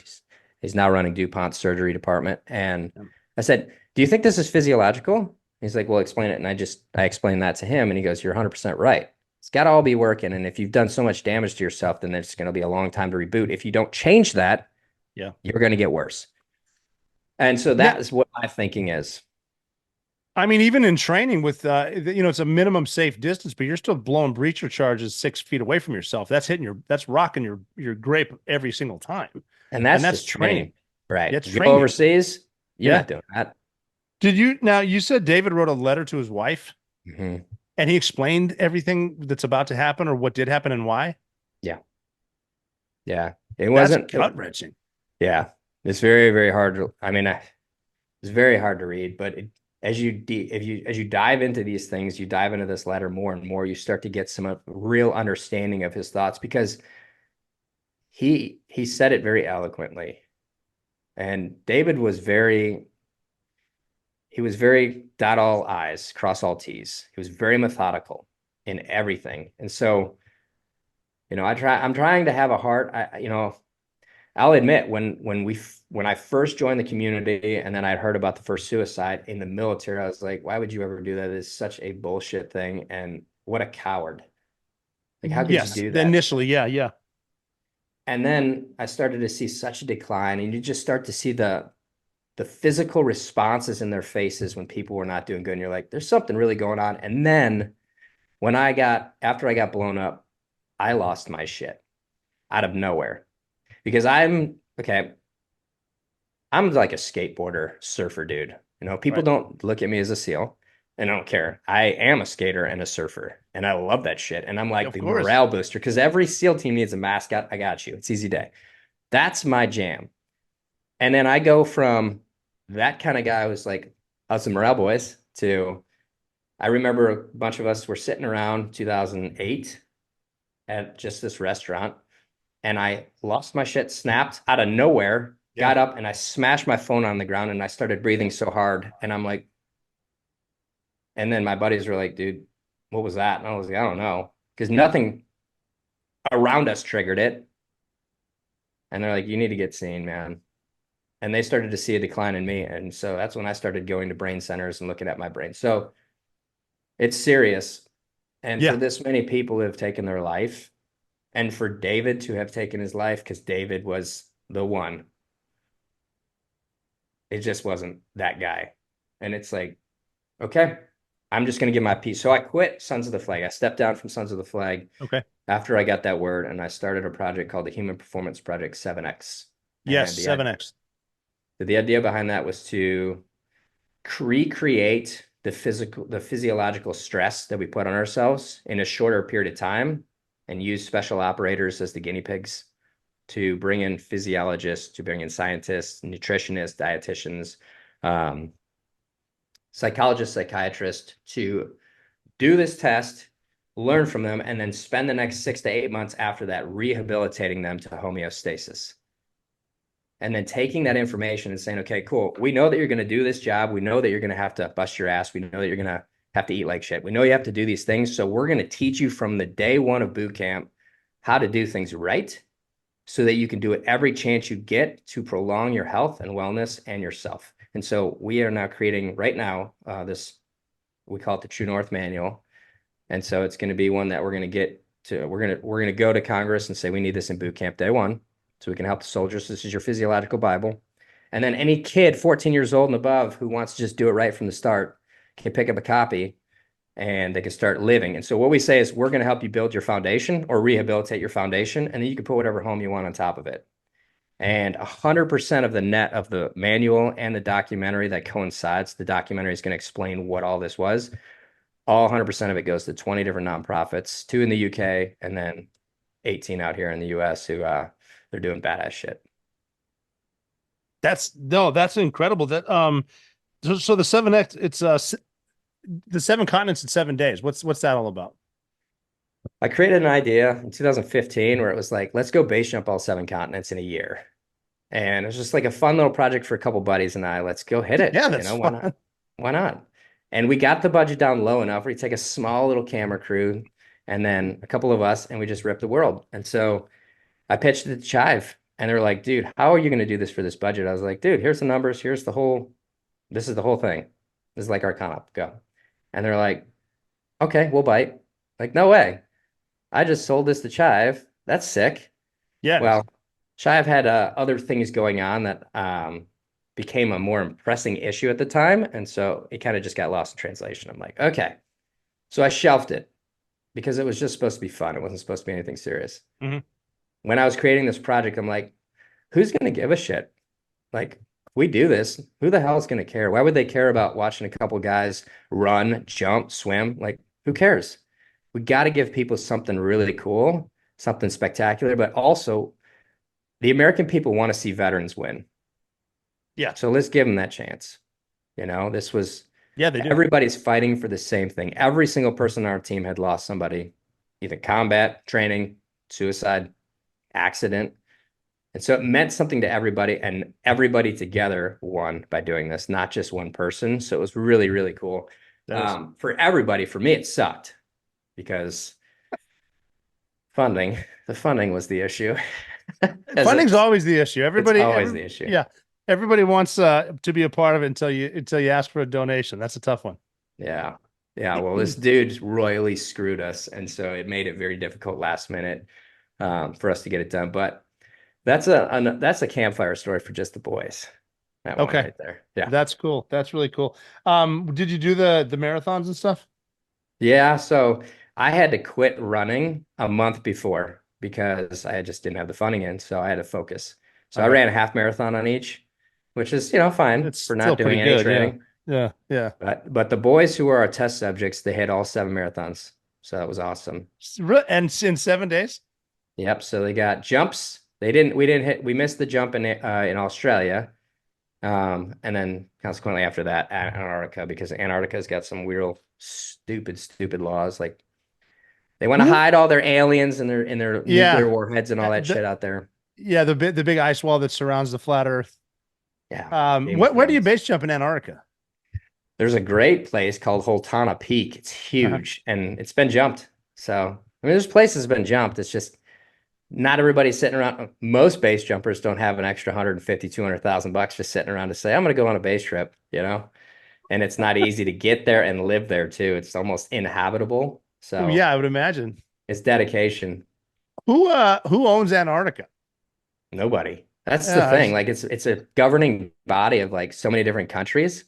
He's now running DuPont's surgery department. And I said, do you think this is physiological? He's like, well, explain it. And I explained that to him, and he goes, you're 100% right. It's got to all be working. And if you've done so much damage to yourself, then it's going to be a long time to reboot. If you don't change that, you're going to get worse. And so that is what my thinking is. I mean, even in training with, it's a minimum safe distance, but you're still blowing breacher charges 6 feet away from yourself. That's that's rocking your grape every single time. And that's training. Right. That's you go overseas, you're not doing that. You said David wrote a letter to his wife, mm-hmm. and he explained everything that's about to happen, or what did happen and why? Yeah. Yeah. It wasn't gut-wrenching. Yeah. It's very, very hard. It's very hard to read, but as you dive into these things, you dive into this letter more and more, you start to get some real understanding of his thoughts, because he said it very eloquently. And David was very dot all I's, cross all T's. He was very methodical in everything. And so, I'm trying to have a heart. I'll admit when I first joined the community and then I'd heard about the first suicide in the military, I was like, why would you ever do that? It's such a bullshit thing. And what a coward. Like, how could you do that? Initially, yeah. And then I started to see such a decline, and you just start to see the physical responses in their faces when people were not doing good. And you're like, there's something really going on. And then after I got blown up, I lost my shit out of nowhere because I'm like a skateboarder, surfer dude. People don't look at me as a SEAL, and I don't care. I am a skater and a surfer, and I love that shit. And I'm like the morale booster because every SEAL team needs a mascot. I got you. It's easy day. That's my jam. And then I go from that kind of guy who's like us and morale boys to, I remember a bunch of us were sitting around 2008 at just this restaurant, and I lost my shit, snapped out of nowhere, got up, and I smashed my phone on the ground, and I started breathing so hard. And I'm like, and then my buddies were like, dude, what was that? And I was like, I don't know, because nothing around us triggered it. And they're like, you need to get seen, man. And they started to see a decline in me. And so that's when I started going to brain centers and looking at my brain. So it's serious. And for this many people who have taken their life, and for David to have taken his life, because David was the one, it just wasn't that guy. And it's like, okay, I'm just going to give my piece. So I quit Sons of the Flag. I stepped down from Sons of the Flag. Okay. After I got that word, and I started a project called the Human Performance Project 7X. Yes, 7X. The idea behind that was to recreate the physiological stress that we put on ourselves in a shorter period of time, and use special operators as the guinea pigs to bring in physiologists, to bring in scientists, nutritionists, dietitians, psychologists, psychiatrists, to do this test, learn from them, and then spend the next 6 to 8 months after that rehabilitating them to homeostasis. And then taking that information and saying, okay, cool. We know that you're going to do this job. We know that you're going to have to bust your ass. We know that you're going to have to eat like shit. We know you have to do these things. So we're going to teach you from the day one of boot camp how to do things right so that you can do it every chance you get to prolong your health and wellness and yourself. And so we are now creating right now this, we call it the True North Manual. And so it's going to be one that we're going to go to Congress and say, we need this in boot camp day one, so we can help the soldiers. This is your physiological Bible. And then any kid 14 years old and above who wants to just do it right from the start can pick up a copy and they can start living. And so what we say is we're going to help you build your foundation or rehabilitate your foundation, and then you can put whatever home you want on top of it. And 100% of the net of the manual and the documentary that coincides, the documentary is going to explain what all this was. All 100% of it goes to 20 different nonprofits, 2 in the UK, and then 18 out here in the US who they're doing badass shit. That's incredible. That so the 7X, it's the 7 continents in 7 days. What's that all about? I created an idea in 2015 where it was like, let's go base jump all 7 continents in a year. And it was just like a fun little project for a couple buddies and I. Let's go hit it. Yeah, that's fun. Why not? Why not? And we got the budget down low enough where you take a small little camera crew and then a couple of us, and we just ripped the world. And so I pitched it to Chive, and they're like, dude, how are you going to do this for this budget? I was like, dude, here's the numbers. This is the whole thing. This is like our con-op. Go. And they're like, okay, we'll bite. Like, no way. I just sold this to Chive. That's sick. Yeah. Well, Chive had other things going on that became a more pressing issue at the time. And so it kind of just got lost in translation. I'm like, okay. So I shelved it because it was just supposed to be fun. It wasn't supposed to be anything serious. Mm-hmm. When I was creating this project, I'm like, who's going to give a shit? Like, if we do this, who the hell is going to care? Why would they care about watching a couple guys run, jump, swim? Like, who cares? We got to give people something really cool, something spectacular, but also the American people want to see veterans win. Yeah. So let's give them that chance. This was, they do. Everybody's fighting for the same thing. Every single person on our team had lost somebody, either combat, training, suicide, accident. And so it meant something to everybody, and everybody together won by doing this, not just one person. So it was really, really cool. For everybody. For me, it sucked because the funding was the issue. Funding's always the issue. Everybody, always the issue. Yeah, everybody wants to be a part of it until you ask for a donation. That's a tough one. Yeah. Yeah. Well, this dude royally screwed us. And so it made it very difficult last minute for us to get it done. But that's a campfire story for just the boys. That one right there. Yeah. That's cool. That's really cool. Did you do the marathons and stuff? Yeah. So I had to quit running a month before because I just didn't have the funding in. So I had to focus. So I ran a half marathon on each, which is, fine for not doing any training. Yeah. Yeah. But the boys who were our test subjects, they hit all 7 marathons. So that was awesome. And in 7 days? Yep. So they got jumps. We missed the jump in Australia. And then consequently after that, Antarctica, because Antarctica's got some weird, stupid laws. Like they want to hide all their aliens and their nuclear warheads and all that shit out there. Yeah. The big ice wall that surrounds the flat Earth. Yeah. Where do you base jump in Antarctica? There's a great place called Holtana Peak. It's huge and it's been jumped. So, there's places been jumped. It's just not everybody's sitting around. Most base jumpers don't have an extra $150,000-$200,000 just sitting around to say, I'm going to go on a base trip, and it's not easy to get there and live there too. It's almost inhabitable. So yeah, I would imagine it's dedication. Who owns Antarctica? Nobody. That's the thing. Like it's a governing body of like so many different countries.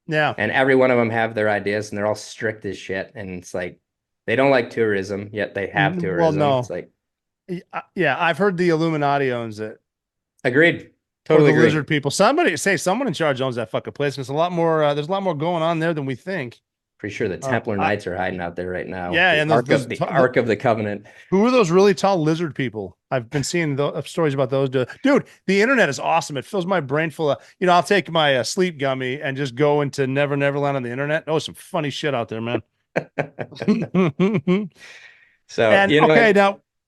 Yeah. And every one of them have their ideas and they're all strict as shit. And it's like, they don't like tourism, yet they have tourism. Well, no. It's like, yeah, I've heard the Illuminati owns it. Agreed. Totally agree. Lizard people. Someone in charge owns that fucking place. There's a lot more going on there than we think. Pretty sure the Templar Knights are hiding out there right now. Yeah, and the Ark of the Covenant. Who are those really tall lizard people? I've been seeing stories about those. Dude, the internet is awesome. It fills my brain full of, I'll take my sleep gummy and just go into Neverland on the internet. Oh, some funny shit out there, man. So, now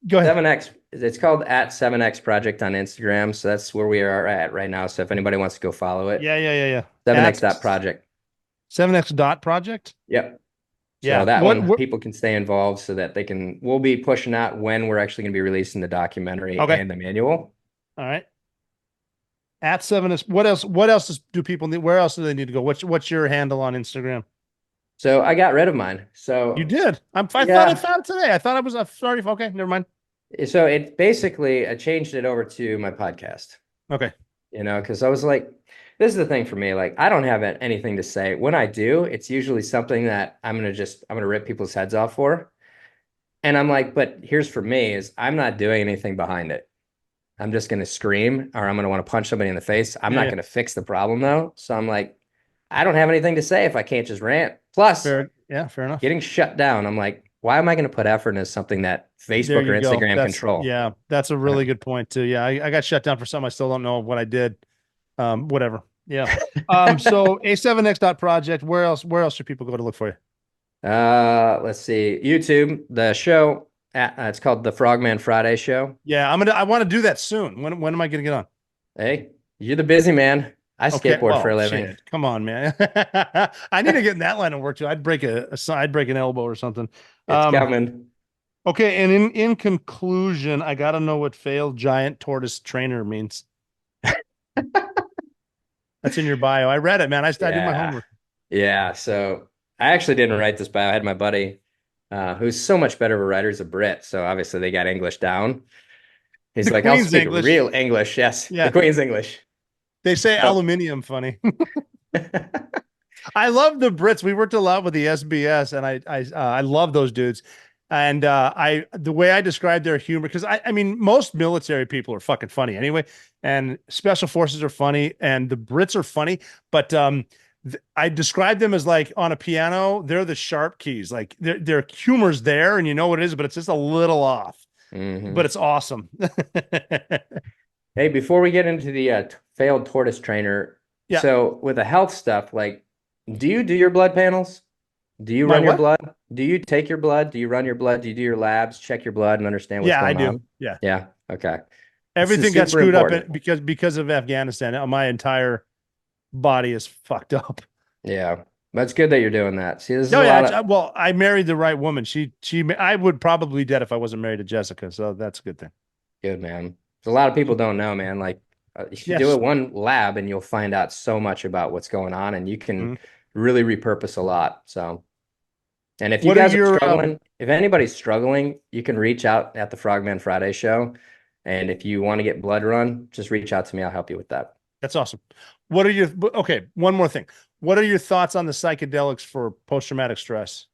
go ahead. 7X, it's called @7X Project on Instagram. So that's where we are at right now. So if anybody wants to go follow it. Yeah. 7X.project. 7X.project? Yep. Yeah. So that one, people can stay involved so that we'll be pushing out when we're actually going to be releasing the documentary and the manual. All right. @7X. What else do people need? Where else do they need to go? What's your handle on Instagram? So I got rid of mine. So you did. I thought I found it today. I thought I was sorry. Okay, never mind. So it basically, I changed it over to my podcast. Okay. Because I was like, this is the thing for me. Like, I don't have anything to say. When I do, it's usually something that I'm going to rip people's heads off for. And I'm like, but here's for me is I'm not doing anything behind it. I'm just going to scream or I'm going to want to punch somebody in the face. I'm not going to fix the problem though. So I'm like, I don't have anything to say if I can't just rant. Plus, fair enough. Getting shut down. I'm like, why am I going to put effort into something that Facebook or Instagram control? Yeah, that's a really good point too. Yeah, I got shut down for something. I still don't know what I did. Whatever. Yeah. So A7X.project. Where else should people go to look for you? Let's see. YouTube, the show. It's called the Frogman Friday Show. Yeah, I want to do that soon. When am I gonna get on? Hey, you're the busy man. I skateboard for a living. Shit. Come on, man. I need to get in that line of work too. I'd break an elbow or something. It's coming. Okay, and in conclusion, I got to know what failed giant tortoise trainer means. That's in your bio. I read it, man. I did my homework. Yeah, so I actually didn't write this bio. I had my buddy, who's so much better of a writer, is a Brit. So obviously they got English down. He's like, I'll speak real English. Yes, the Queen's English. They say aluminium funny. I love the Brits. We worked a lot with the SBS, and I love those dudes. And the way I describe their humor, because I mean, most military people are fucking funny anyway, and special forces are funny, and the Brits are funny. But I describe them as like on a piano, they're the sharp keys. Like their humor's there, and you know what it is, but it's just a little off. Mm-hmm. But it's awesome. Hey, before we get into the failed tortoise trainer, so with the health stuff, like, do you do your blood panels? Do you run your blood? Do you take your blood? Do you run your blood? Do you do your labs, check your blood and understand what's going on? Yeah. Yeah. Okay. Everything got super screwed important. up because of Afghanistan. My entire body is fucked up. Yeah, but it's good that you're doing that. See, this is No, a yeah. lot of Well, I married the right woman. I would probably be dead if I wasn't married to Jessica. So that's a good thing. good, man. A lot of people don't know, man. Like, you do Yes. it one lab and you'll find out so much about what's going on, and you can Mhm. really repurpose a lot. So, and if you What are guys are your struggling, if anybody's struggling, you can reach out at the Frogman Friday show. And if you want to get blood run, just reach out to me. I'll help you with that. That's awesome. What are your okay? One more thing. What are your thoughts on the psychedelics for post-traumatic stress?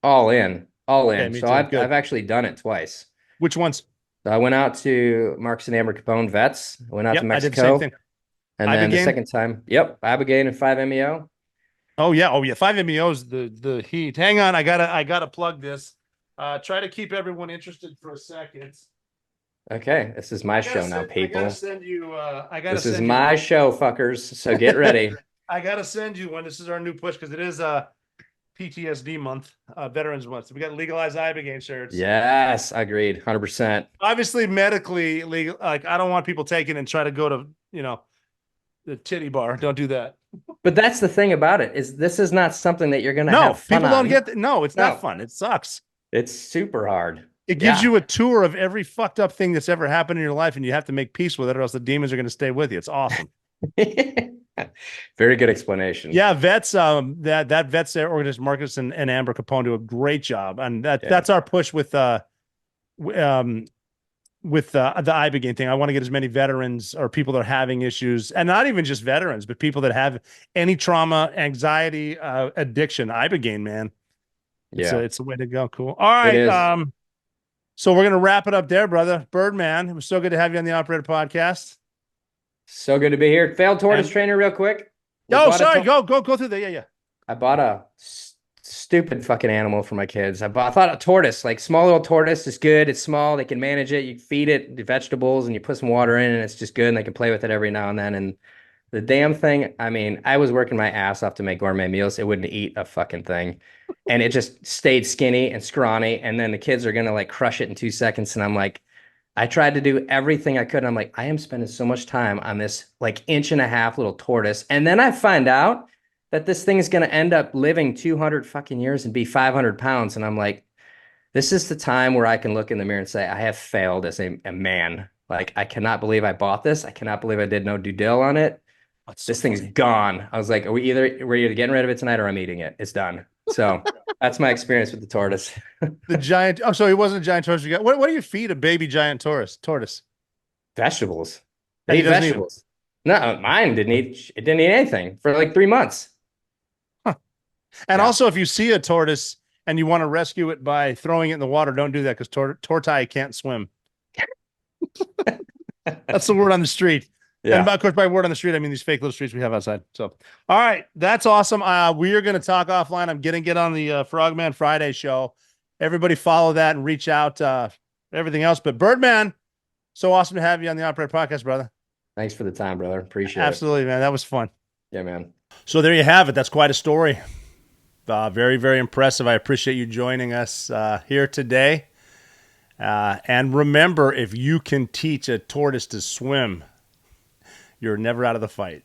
All in, all in. Okay, me So too. I've Good. actually done it twice. Which ones? So I went out to Marcus and Amber Capone vets. I went out Yep, to I did the Mexico. same thing. And then the Ibogaine? second time, yep, Ibogaine and 5-MeO. Oh yeah, 5-MeO's the heat. Hang on, I gotta plug this. Try to keep everyone interested for a second. Okay, this is my show now, people. I gotta send you. This is my show, fuckers. So get ready. I gotta send you one. This is our new push because it is PTSD month, Veterans Month. So we got legalized Ibogaine shirts. Yes, agreed, 100%. Obviously, medically legal. Like I don't want people taking and try to go to the titty bar. Don't do that. But that's the thing about it, is this is not something that you're gonna have fun people don't on. get. No, it's not fun. It sucks. It's super hard. It gives you a tour of every fucked up thing that's ever happened in your life, and you have to make peace with it, or else the demons are going to stay with you. It's awesome. Very good explanation. Yeah, vets. That vets there, organist Marcus and Amber Capone do a great job, and that's our push with the Ibogaine thing. I want to get as many veterans or people that are having issues, and not even just veterans, but people that have any trauma, anxiety, addiction. Ibogaine, man. Yeah, It's a way to go. Cool. All right. So we're gonna wrap it up there, brother. Birdman, it was so good to have you on the Operator Podcast. So good to be here. Failed tortoise trainer, real quick. Oh, sorry. Go through there. Yeah. I bought a stupid fucking animal for my kids. I thought a tortoise, like small little tortoise, is good. It's small. They can manage it. You feed it the vegetables and you put some water in, and it's just good. And they can play with it every now and then. And the damn thing, I mean, I was working my ass off to make gourmet meals. It wouldn't eat a fucking thing. And it just stayed skinny and scrawny. And then the kids are going to like crush it in 2 seconds. And I'm like, I tried to do everything I could. And I'm like, I am spending so much time on this like 1.5-inch little tortoise. And then I find out that this thing is going to end up living 200 fucking years and be 500 pounds. And I'm like, this is the time where I can look in the mirror and say, I have failed as a man. Like, I cannot believe I bought this. I cannot believe I did no due dill on it. This thing's gone. I was like, we're either getting rid of it tonight or I'm eating it. It's done. So that's my experience with the tortoise. The giant. Oh, so he wasn't a giant tortoise. You got what do you feed a baby giant tortoise? Vegetables. And They he eat doesn't eat vegetables. No, mine didn't eat. It didn't eat anything for like 3 months. And also, if you see a tortoise and you want to rescue it by throwing it in the water, don't do that because tortoise can't swim. That's the word on the street. Yeah. And of course, by word on the street, I mean these fake little streets we have outside. So, all right, that's awesome. We are going to talk offline. I'm getting on the Frogman Friday show. Everybody follow that and reach out. Everything else, but Birdman, so awesome to have you on the Operator Podcast, brother. Thanks for the time, brother. Appreciate it. Absolutely, man. That was fun. Yeah, man. So there you have it. That's quite a story. Very, very impressive. I appreciate you joining us here today. And remember, if you can teach a tortoise to swim, you're never out of the fight.